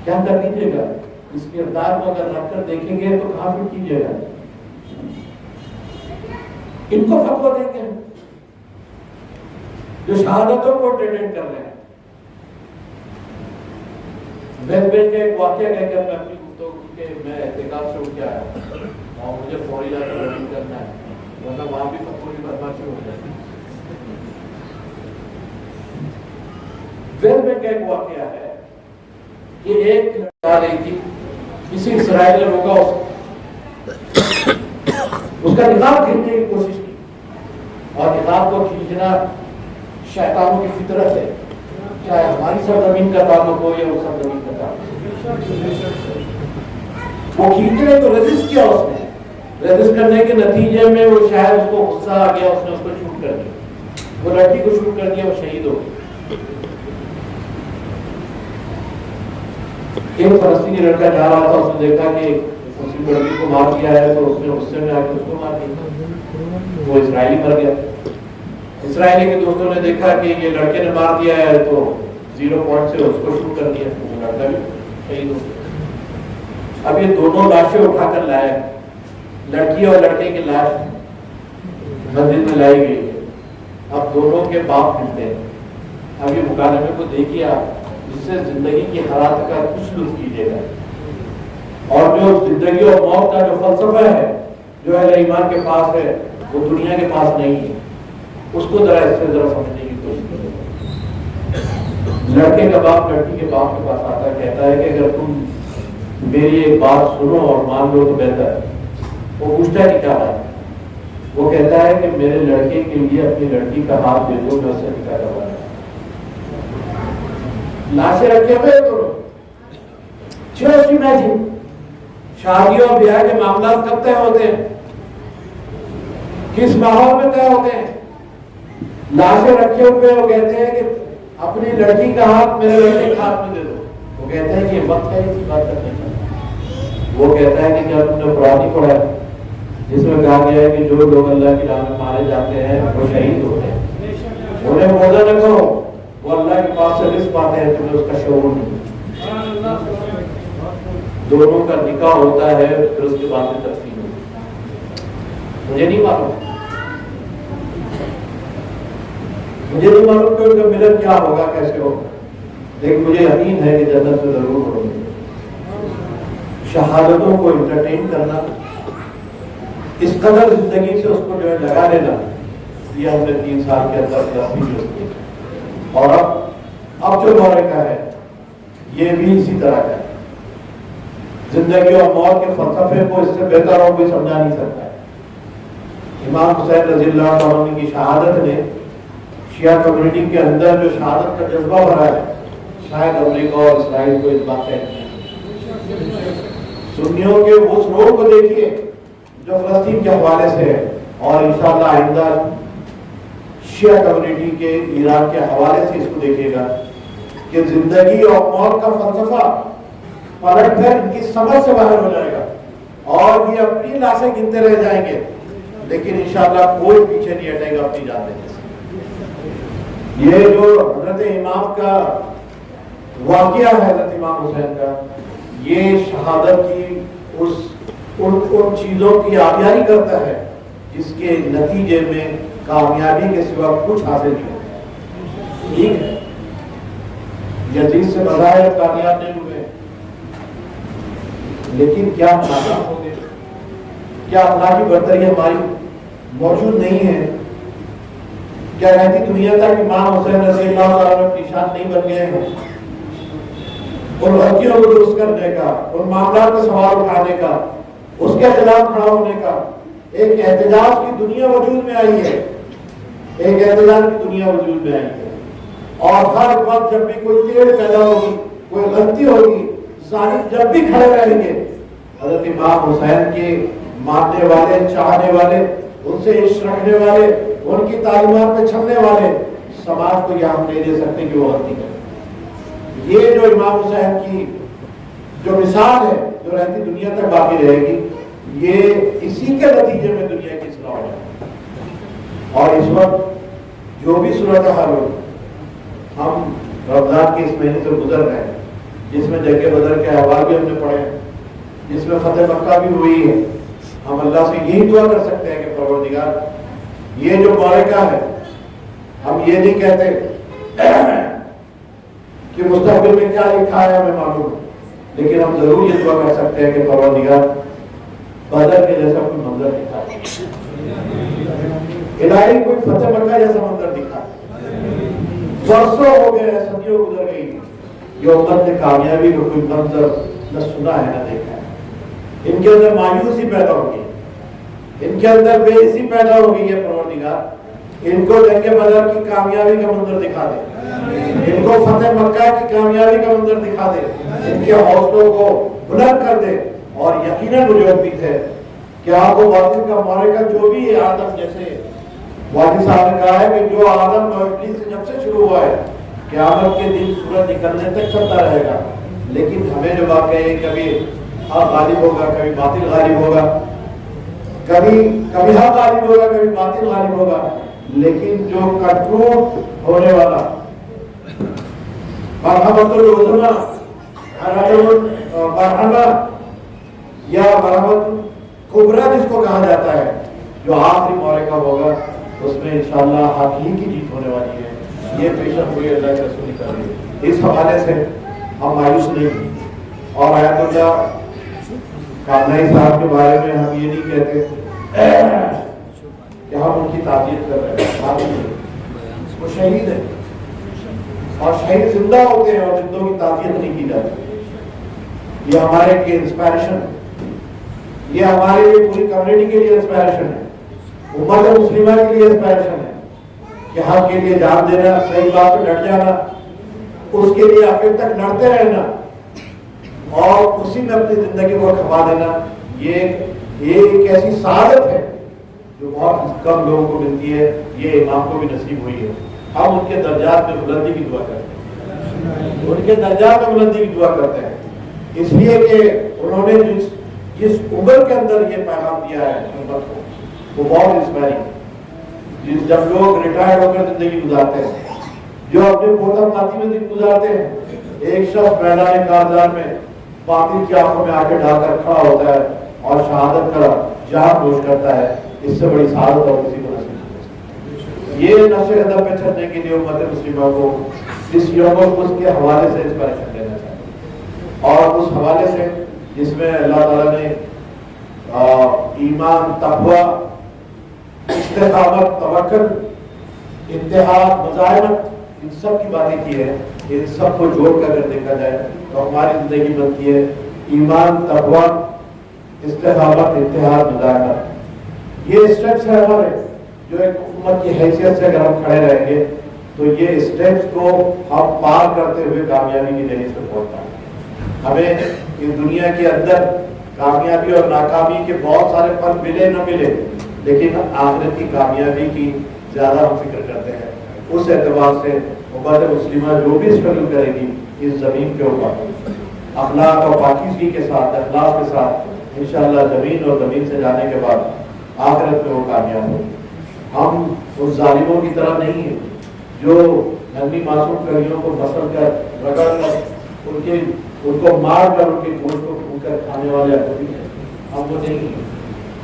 کیا کر دیجیے گا؟ اس کردار کو اگر رکھ کر دیکھیں گے تو کہاں پھر کیجیے گا؟ ان کو فتویٰ دیں گے جو شہادتوں کو ڈیٹیٹ کر رہے ہیں۔ ویسٹ بینک کا ایک واقعہ کہہ کر میں اپنی گفتگو کہ میں احتکاف سے اٹھ کے آیا اور مجھے فوری جا کر رننگ کرنا ہے، ورنہ وہاں بھی فتووں کی بدماشی ہو جاتی ہے۔ ویسٹ بینک کا ایک واقعہ ہے کہ ایک لڑکی آ رہی تھی، کسی اسرائیل نے روکا اس کا نقاب کھینچنے کی کوشش کی، اور نقاب کو کھینچنا شیطانوں کی فطرت ہے، چاہے ہماری سرزمین کا تعلق ہو یا وہ سرزمین کا تعلق۔ وہ کھینچنے کو ریزسٹ کیا، اس نے ریزسٹ کرنے کے نتیجے میں وہ شاید اس کو غصہ آ گیا، اس نے اس کو شوٹ کر دیا، وہ لڑکی کو شوٹ کر دیا، وہ شہید ہو گئی۔ ایک فلسطینی لڑکا جا رہا تھا، اس نے دیکھا کہ مسلم لڑکی کو مار دیا ہے تو اس نے غصے میں آ کے اس کو مار دیا، وہ اسرائیلی مر گیا۔ اسرائیلی کے دوستوں نے دیکھا کہ یہ لڑکے نے مار دیا ہے تو 0 پوائنٹ سے اس کو شوٹ کر دیا، وہ لڑکا بھی شہید ہو گیا۔ اب یہ دونوں لاشیں اٹھا کر لائے، لڑکی اور لڑکے کی لاش مسجد میں لائی گئی ہے، اب دونوں کے باپ ملتے ہیں۔ اب یہ مکالمے کو دیکھیے آپ، جس سے زندگی کی حالات کا کچھ لطف کیجیے گا، اور جو زندگی اور موت کا جو فلسفہ ہے جو اہل ایمان کے پاس ہے وہ دنیا کے پاس نہیں ہے، اس کو ذرا اس سے ذرا سمجھنے کی کوشش کریں۔ لڑکے کا باپ لڑکی کے باپ کے پاس آتا ہے، کہتا ہے کہ اگر تم میری ایک بات سنو اور مان لو تو بہتر ہے۔ وہ پوچھتا ہے کہ کیا بات ہے؟ وہ کہتا ہے کہ میرے لڑکے کے لیے اپنی لڑکی کا ہاتھ دے دو، میں اسے نکاح کروانا ہے۔ لاشیں رکھے ہوئے دونوں۔ جسٹ امیجن شادی اور بیاہ کے معاملات کب طے ہوتے ہیں، کس ماحول میں طے ہوتے ہیں؟ لاشیں رکھے ہوئے وہ کہتے ہیں کہ اپنی لڑکی کا ہاتھ میرے لڑکے کے ہاتھ میں دے دو۔ وہ کہتے ہیں کہ یہ وقت ہے اس بات کرنے کا۔ وہ کہتا ہے کہ کیا تم نے قرآن نہیں پڑھا ہے جس میں کہا گیا ہے کہ جو لوگ اللہ کی راہ میں مارے جاتے ہیں وہ شہید ہوتے ہیں، انہیں موزہ نہ کرو، وہ اللہ کے پاس سے رزق پاتے ہیں، تمہیں اس کا شعور نہیں۔ دونوں کا نکاح ہوتا ہے، پھر اس کے بعد میں تدفین ہوتی ہے۔ مجھے نہیں معلوم کہ ان کا ملن کیا ہوگا، کیسے ہوگا، لیکن مجھے یقین ہے کہ جنت میں ضرور ہوگی۔ شہادتوں کو انٹرٹین کرنا، اس قدر زندگی سے اس کو جو ہے لگا لینا، یہ ہم نے 3 سال کے اندر کی۔ اور اب جو دور کا ہے یہ بھی اسی طرح کا ہے۔ زندگی اور موت کے فلسفے کو اس سے بہتر اور کوئی سمجھا نہیں سکتا ہے۔ امام حسین رضی اللہ عنہ کی شہادت نے شیعہ کمیونٹی کے اندر جو شہادت کا جذبہ بھرا ہے، شاید امریکہ اور اسرائیل کو اس بات کا سنیوں کے اس روح کو دیکھیے جو فلسطین کے حوالے سے ہے، اور انشاءاللہ آئندہ شیعہ کمیونٹی کے ایران کے حوالے سے اس کو دیکھیے گا کہ زندگی اور موت کا فلسفہ پلٹ کر ان کی سمجھ سے باہر ہو جائے گا، اور یہ اپنی لاشیں گنتے رہ جائیں گے، لیکن انشاءاللہ کوئی پیچھے نہیں ہٹے گا اپنی جان دینے سے۔ یہ جو حضرت امام کا واقعہ ہے، حضرت امام حسین کا، یہ شہادت کی ان چیزوں کی آبیاری کرتا ہے جس کے نتیجے میں کامیابی کے سوا کچھ حاصل نہیں ہوتا۔ ٹھیک ہے، یزید سے بظاہر کامیاب نہیں ہوئے، لیکن کیا ناکام ہو گئے؟ کیا اخلاقی برتری ہماری موجود نہیں ہے؟ کیا رہتی دنیا تک امام حسین رضی اللہ عنہ نشان نہیں بن گئے ہیں؟ ان غلطیوں کو درست کرنے کا، ان معاملات میں سوال اٹھانے کا، اس کے خلاف کھڑا ہونے کا ایک احتجاج کی دنیا وجود میں آئی ہے، ایک احتجاج کی دنیا وجود میں آئی ہے، اور ہر وقت جب بھی کوئی ٹیڑھ پیدا ہوگی، کوئی غلطی ہوگی، ظالم جب بھی کھڑے رہیں گے، حضرت امام حسین کے ماننے والے، چاہنے والے، ان سے عشق رکھنے والے، ان کی تعلیمات پہ چلنے والے سماج کو یہ ہم نہیں دے سکتے کہ وہ غلطی کریں۔ یہ جو امام حسین کی جو مثال ہے جو رہتی دنیا تک باقی رہے گی، یہ اسی کے نتیجے میں دنیا کی اصلاح ہو جائے۔ اور اس وقت جو بھی صورتحال ہو، ہم رمضان کے اس مہینے سے گزر رہے ہیں جس میں جنگ بدر کے احوال بھی ہم نے پڑھے ہیں، جس میں فتح مکہ بھی ہوئی ہے، ہم اللہ سے یہی دعا کر سکتے ہیں کہ پروردگار یہ جو معرکہ ہے، ہم یہ نہیں کہتے کہ مستقبل میں کیا لکھا ہے ہمیں معلوم، لیکن ہم ضرور یہ دعا کر سکتے ہیں کہ پروردگار بدر کے جیسا کوئی منظر دکھا، الہی کوئی فتح مکہ جیسا منظر دکھا۔ برسوں ہو گئے، صدیوں گزر گئی، یہ امت نے کامیابی کا کوئی منظر نہ سنا ہے نہ دیکھا ہے۔ ان کے اندر مایوسی پیدا ہوگی، ان کے اندر بے حسی پیدا ہوگی۔ یہ پروردگار ان کو جنگ بدر کی کامیابی کا منظر دکھا دے، ان کو فتح مکہ کی کامیابی کا منظر دکھا دے، ان کے حوصلوں کو بلند کر دے۔ اور یقیناً مجھے امید ہے کہ آپ کو باطل کا معرکہ جو بھی ہے، آدم جیسے والد صاحب نے کہا ہے کہ جو آدم اور ابلیس سے جب سے شروع ہوا ہے قیامت کے دن سورج نکلنے تک چلتا رہے گا، لیکن ہمیں جو واقعہ ہے کبھی حق غالب ہوگا، کبھی باطل غالب ہوگا، کبھی حق غالب ہوگا، کبھی باطل غالب ہوگا، لیکن جو کنٹرول ہونے والا مرحمت العظما، مرحمہ یا مرحمت کبریٰ جس کو کہا جاتا ہے، جو آخری معرکہ ہوگا، اس میں انشاءاللہ حق ہی کی جیت ہونے والی ہے۔ یہ پیشن ہوئی اللہ کے رسول کر رہی ہے۔ اس حوالے سے ہم مایوس نہیں، اور آیت اللہ کامنائی صاحب کے بارے میں ہم یہ نہیں کہتے کہ ہم ان کی تعزیت کر رہے ہیں، وہ شہید ہے، اور شہید زندہ ہوتے ہیں اور زندوں کی تعزیت نہیں کی جاتی. یہ ہمارے لیے انسپائریشن ہے, یہ ہمارے لیے پوری کمیونٹی کے لیے انسپائریشن ہے, امت مسلمہ کے لیے انسپائریشن ہے کہ حق کے لیے جان دینا, صحیح بات پہ ڈٹ جانا, اس کے لیے آخر تک لڑتے رہنا اور اسی میں اپنی زندگی کو کھپا دینا. یہ ایک ایسی سعادت ہے جو بہت کم لوگوں کو ملتی ہے. یہ امام کو بھی نصیب ہوئی ہے. ہم ان کے درجات میں بلندی کی دعا کرتے ہیں, ان کے درجات میں بلندی کی دعا کرتے ہیں, اس لیے کہ انہوں نے جس عمر کے اندر یہ پیغام دیا ہے امت کو وہ بہت انسپائرنگ. جب لوگ ریٹائر ہو کر زندگی گزارتے ہیں, جو اپنے پوتا پاتی میں زندگی گزارتے ہیں, ایک شخص میدان کارزار میں باطل کی آنکھوں میں آ کے ڈال کر کھڑا ہوتا ہے اور شہادت کا جہاں نوش کرتا ہے, اس سے بڑی سعادت اور کسی کو نصیب نہیں. یہ نقش قدم پہ چلنے کے لیے امت مسلمہ کو اس یوم القدس کے حوالے سے انسپائریشن دینا چاہیے, اور اس حوالے سے جس میں اللہ تعالیٰ نے ایمان, تقوی, استقامت, توکل, اتحاد, مزاحمت, ان سب کی باتیں کی ہے. ان سب کو جوڑ کر اگر دیکھا جائے تو ہماری زندگی بنتی ہے ایمان, تقوی, استقامت, اتحاد, مزاحمت. یہ اسٹیپس ہیں ہمارے جو ایک امت کی حیثیت سے اگر ہم کھڑے رہیں گے تو یہ اسٹیپس کو ہم پار کرتے ہوئے کامیابی کی دہلیز پہ پہنچنا ہے. ہمیں اس دنیا کے اندر کامیابی اور ناکامی کے بہت سارے پل ملے نہ ملے, لیکن آخرت کی کامیابی کی زیادہ ہم فکر کرتے ہیں. اس اعتبار سے امت مسلمہ جو بھی اسٹرگل کرے گی اس زمین کے اوپر اخلاق اور پاکیزگی کے ساتھ, اخلاق کے ساتھ, انشاءاللہ زمین اور زمین سے جانے کے بعد آخرت میں وہ کامیاب ہوگی. ہم اس ظالموں کی طرح نہیں ہیں جو ننھی معصوم کڑیوں کو مسل کر رگڑ کر ان کو مار کر ان کے گوشت کو پھونک کر کھانے والے آدمی ہیں. ہم وہ نہیں ہیں.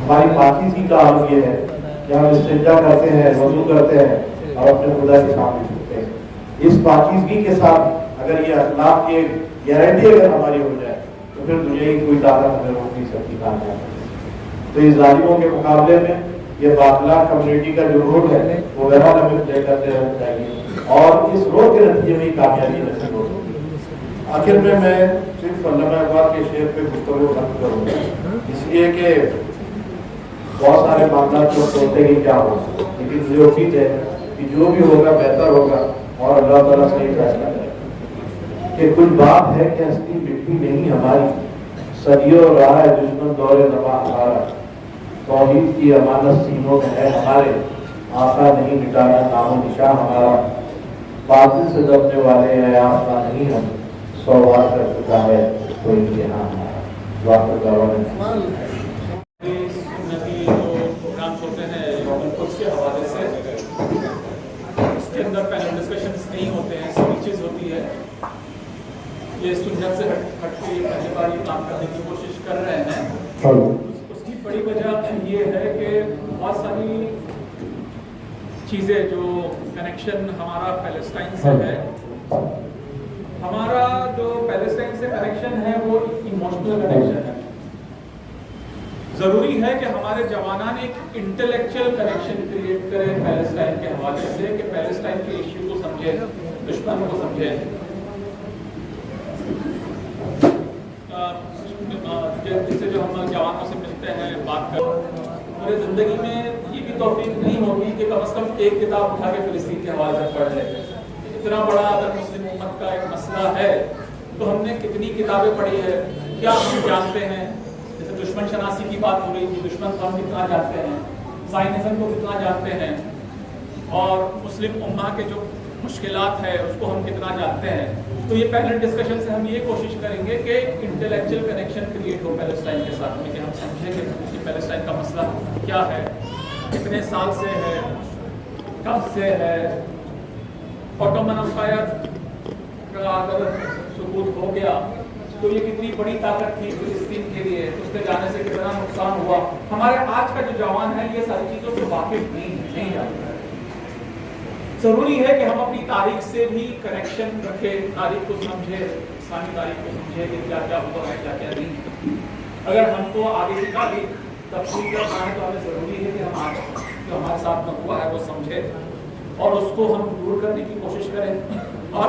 ہماری پاکیزگی کا عالم یہ ہے کہ ہم استنجا کرتے ہیں, وضو کرتے ہیں اور اپنے خدا کے سامنے جھکتے ہیں. اس پاکیزگی کے ساتھ اگر یہ اخلاق کی گارنٹی اگر ہماری ہو جائے تو پھر دنیا کی کوئی طاقت ہمیں روک نہیں سکتی کامیاب. تو اس ظالموں کے مقابلے میں یہ باخلاق کمیونٹی کا جو روڈ ہے وہ بہرحال ہمیں طے کرتے رہنا چاہیے اور اس روڈ کے نتیجے میں کامیابی نصیب ہو. آخر میں صرف علامہ اقبال کے شعر پہ گفتگو ختم کروں گا, اس لیے کہ بہت سارے معاملات کو سوچتے کہ کیا ہو, لیکن مجھے امید ہے کہ جو بھی ہوگا بہتر ہوگا اور اللہ تعالیٰ صحیح فیصلہ کرے گا. کہ کچھ بات ہے کہ ہستی مٹی نہیں ہماری, صدیوں رہا ہے دشمن دور زبان ہمارا, توحید کی امانت سینوں میں ہے ہمارے, آسا نہیں مٹانا نام و نشان ہمارا, باطل سے دبنے والے ہیں آسا نہیں ہم, سو بار کر چکا ہے کوئی امتحان ہمارا. واقع گورنر سنتی جو پروگرامس ہوتے ہیں یوم القدس کے حوالے سے, اس کے اندر پینل ڈسکشنز نہیں ہوتے ہیں, اسپیچز ہوتی ہے. یہ سنت سے ہٹ کے پہلی بار یہ کام کرنے کی کوشش کر رہے ہیں. اس کی بڑی وجہ یہ ہے کہ بہت ساری چیزیں جو کنیکشن ہمارا پیلسٹائن سے ہے, ہمارا جو پیلسٹائن سے کنیکشن ہے وہ ایموشنل کنیکشن ہے. ضروری ہے کہ ہمارے جوانان ایک انٹلیکچوئل کنیکشن کریٹ کریں پیلسٹائن کے حوالے سے, کہ پیلسٹائن کے ایشو کو سمجھیں, دشمن کو سمجھیں. جس سے جو ہم جوانوں سے ملتے ہیں, بات کرتے ہیں, پورے زندگی میں یہ بھی توفیق نہیں ہوگی کہ کم از کم ایک کتاب اٹھا کے فلسطین کے حوالے سے پڑھ لیں. اتنا بڑا اگر مسلم امت کا ایک مسئلہ ہے تو ہم نے کتنی کتابیں پڑھی ہے, کیا ہم جانتے ہیں. جیسے دشمن شناسی کی بات ہو رہی ہے, دشمن کو ہم کتنا جانتے ہیں, زائنزم کو کتنا جانتے ہیں, اور مسلم امہ کے جو مشکلات ہے اس کو ہم کتنا جانتے ہیں. تو یہ پینل ڈسکشن سے ہم یہ کوشش کریں گے کہ انٹلیکچوئل کنیکشن کریٹ ہو پیلسٹائن کے ساتھ میں, کہ ہم سمجھیں کہ پیلسٹائن کا مسئلہ کیا ہے, کتنے سال سے ہے, کب سے ہے. اوٹومن امپائر کا اگر سقوط ہو گیا تو یہ کتنی بڑی طاقت تھی فلسطین کے لیے, اس پہ جانے سے کتنا نقصان ہوا. ہمارے آج کا جو جوان ہے یہ ساری چیزوں سے واقف نہیں جانتا ہے. ضروری ہے کہ ہم اپنی تاریخ سے بھی کنیکشن رکھیں, تاریخ کو سمجھیں, اسلامی تاریخ کو سمجھیں کہ کیا کیا ہوا ہے, کیا کیا نہیں. اگر ہم کو آگے کی تاریخ تفصیل کرنا ہے تو ہمیں ضروری ہے کہ ہم آج جو ہمارے ساتھ میں ہوا ہے وہ سمجھیں اور اس کو ہم دور کرنے کی کوشش کریں. اور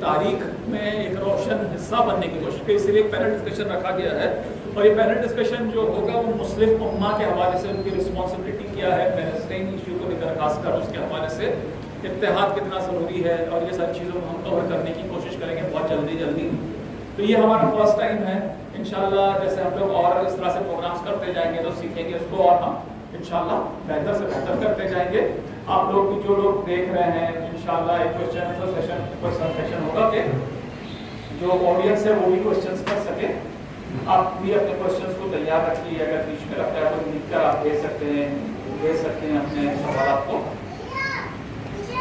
تاریخ میں ایک روشن حصہ بننے کی کوشش کی. اسی لیے ایک پینل ڈسکشن رکھا گیا ہے اور یہ پینل ڈسکشن جو ہوگا وہ مسلم امہ کے حوالے سے ان کی رسپانسبلٹی کیا ہے پیلسٹین ایشو کو لے کر خاص کر اس کے حوالے سے اتحاد کتنا ضروری ہے اور یہ ساری چیزوں کو ہم کور کرنے کی کوشش کریں گے بہت جلدی. تو یہ ہمارا فرسٹ ٹائم ہے. انشاءاللہ جیسے ہم لوگ اور اس طرح سے پروگرامز کرتے جائیں گے تو سیکھیں گے اس کو اور ہم انشاءاللہ بہتر سے بہتر کرتے جائیں گے. آپ لوگ بھی جو لوگ دیکھ رہے ہیں انشاءاللہ ایک کوشچن سیشن ہوگا کہ جو آڈینس ہے وہ بھی کوشچنس کر سکے. آپ بھی اپنے کوشچنس کو تیار رکھیے, اگر بیچ میں لگتا ہے تو لکھ کر آپ بھیج سکتے ہیں اپنے سوالات کو.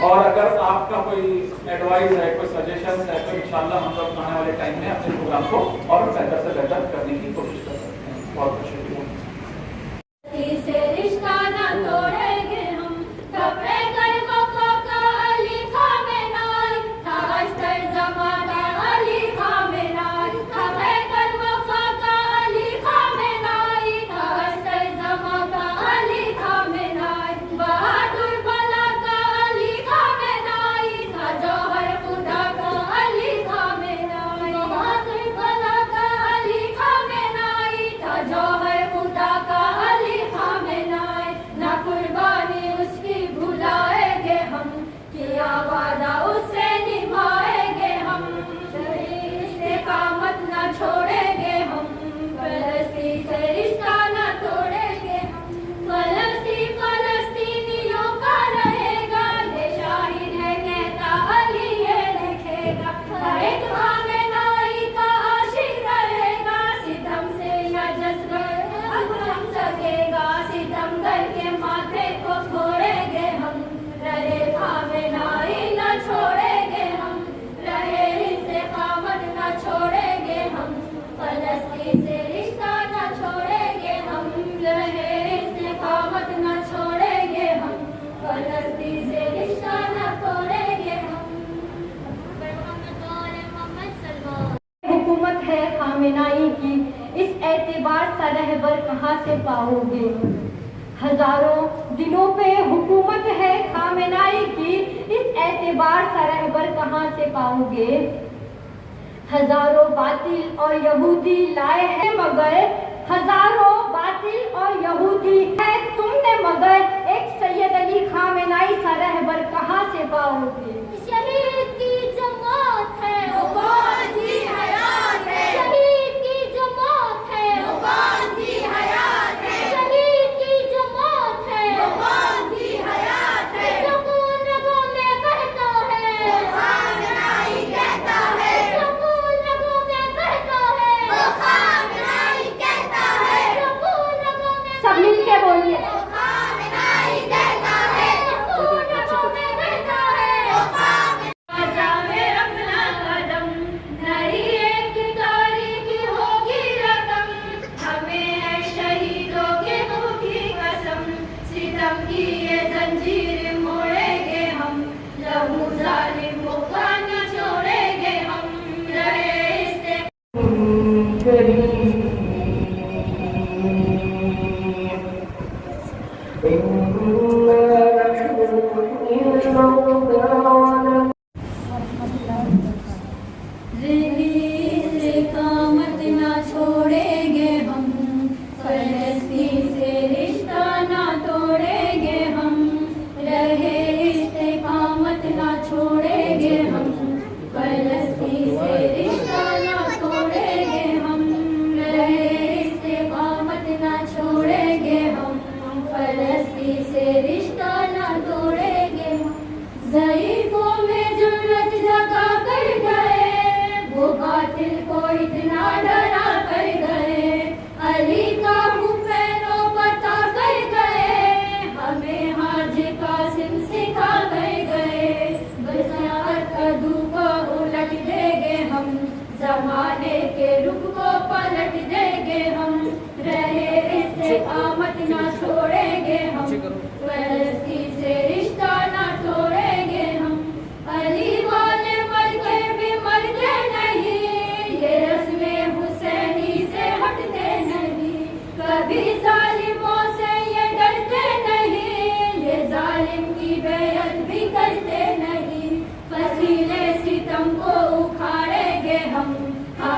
اور اگر آپ کا کوئی ایڈوائز ہے, کوئی سجیشنس ہے تو انشاءاللہ ہم لوگ آنے والے ٹائم میں اپنے پروگرام کو اور بہتر سے بہتر کرنے کی کوشش کر سکتے ہیں. بہت بہت شکریہ. خامنائی کی اس اعتبار سا رہبر کہاں سے پاؤ گے. ہزاروں دلوں پہ حکومت ہے خامنائی کی, اس اعتبار سا رہبر کہاں سے پاؤ گے. ہزاروں باطل اور یہودی لائے ہیں مگر, ہزاروں باطل اور یہودی ہے تم نے مگر, ایک سید علی خامنائی سا رہبر کہاں سے پاؤ گے. شہید کی جماعت ہے وہ کون سی حیات ہے, شہید کی جماعت ہے وہ کون سی حیات ہے, شہید کی جماعت ہے وہ کون سی حیات ہے, جو خون رگوں میں بہتا ہے وہ خامنائی کہتا ہے, جو خون رگوں میں بہتا ہے وہ خامنائی کہتا ہے, جو خون رگوں میں سب مل کے بولیے. وہ خامنائی کہتا ہے, جو خون رگوں میں بہتا ہے وہ خامنائی. اپنا قدم نئی ایک تاریخ ہوگی رقم, ہمیں ہے شہیدوں کے خون کی قسم, ستم کی یہ زنجیر موڑیں گے ہم, لہو ظالموں کا نہ چھوڑیں گے ہم, رہے استقامت نہ چھوڑیں گے ہم, فلسطین سے رشتہ نہ توڑیں گے ہم, رہے استقامت نہ چھوڑیں گے ہم, فلسطین سے رشتہ نہ توڑیں گے ہم, رہے استقامت نہ چھوڑیں گے ہم, فلسطین سے رشتہ نہ توڑیں گے ہم. ضعیفوں میں جرت جگا کر گئے, وہ باطل کو اتنا ڈرا کر گئے, علی کا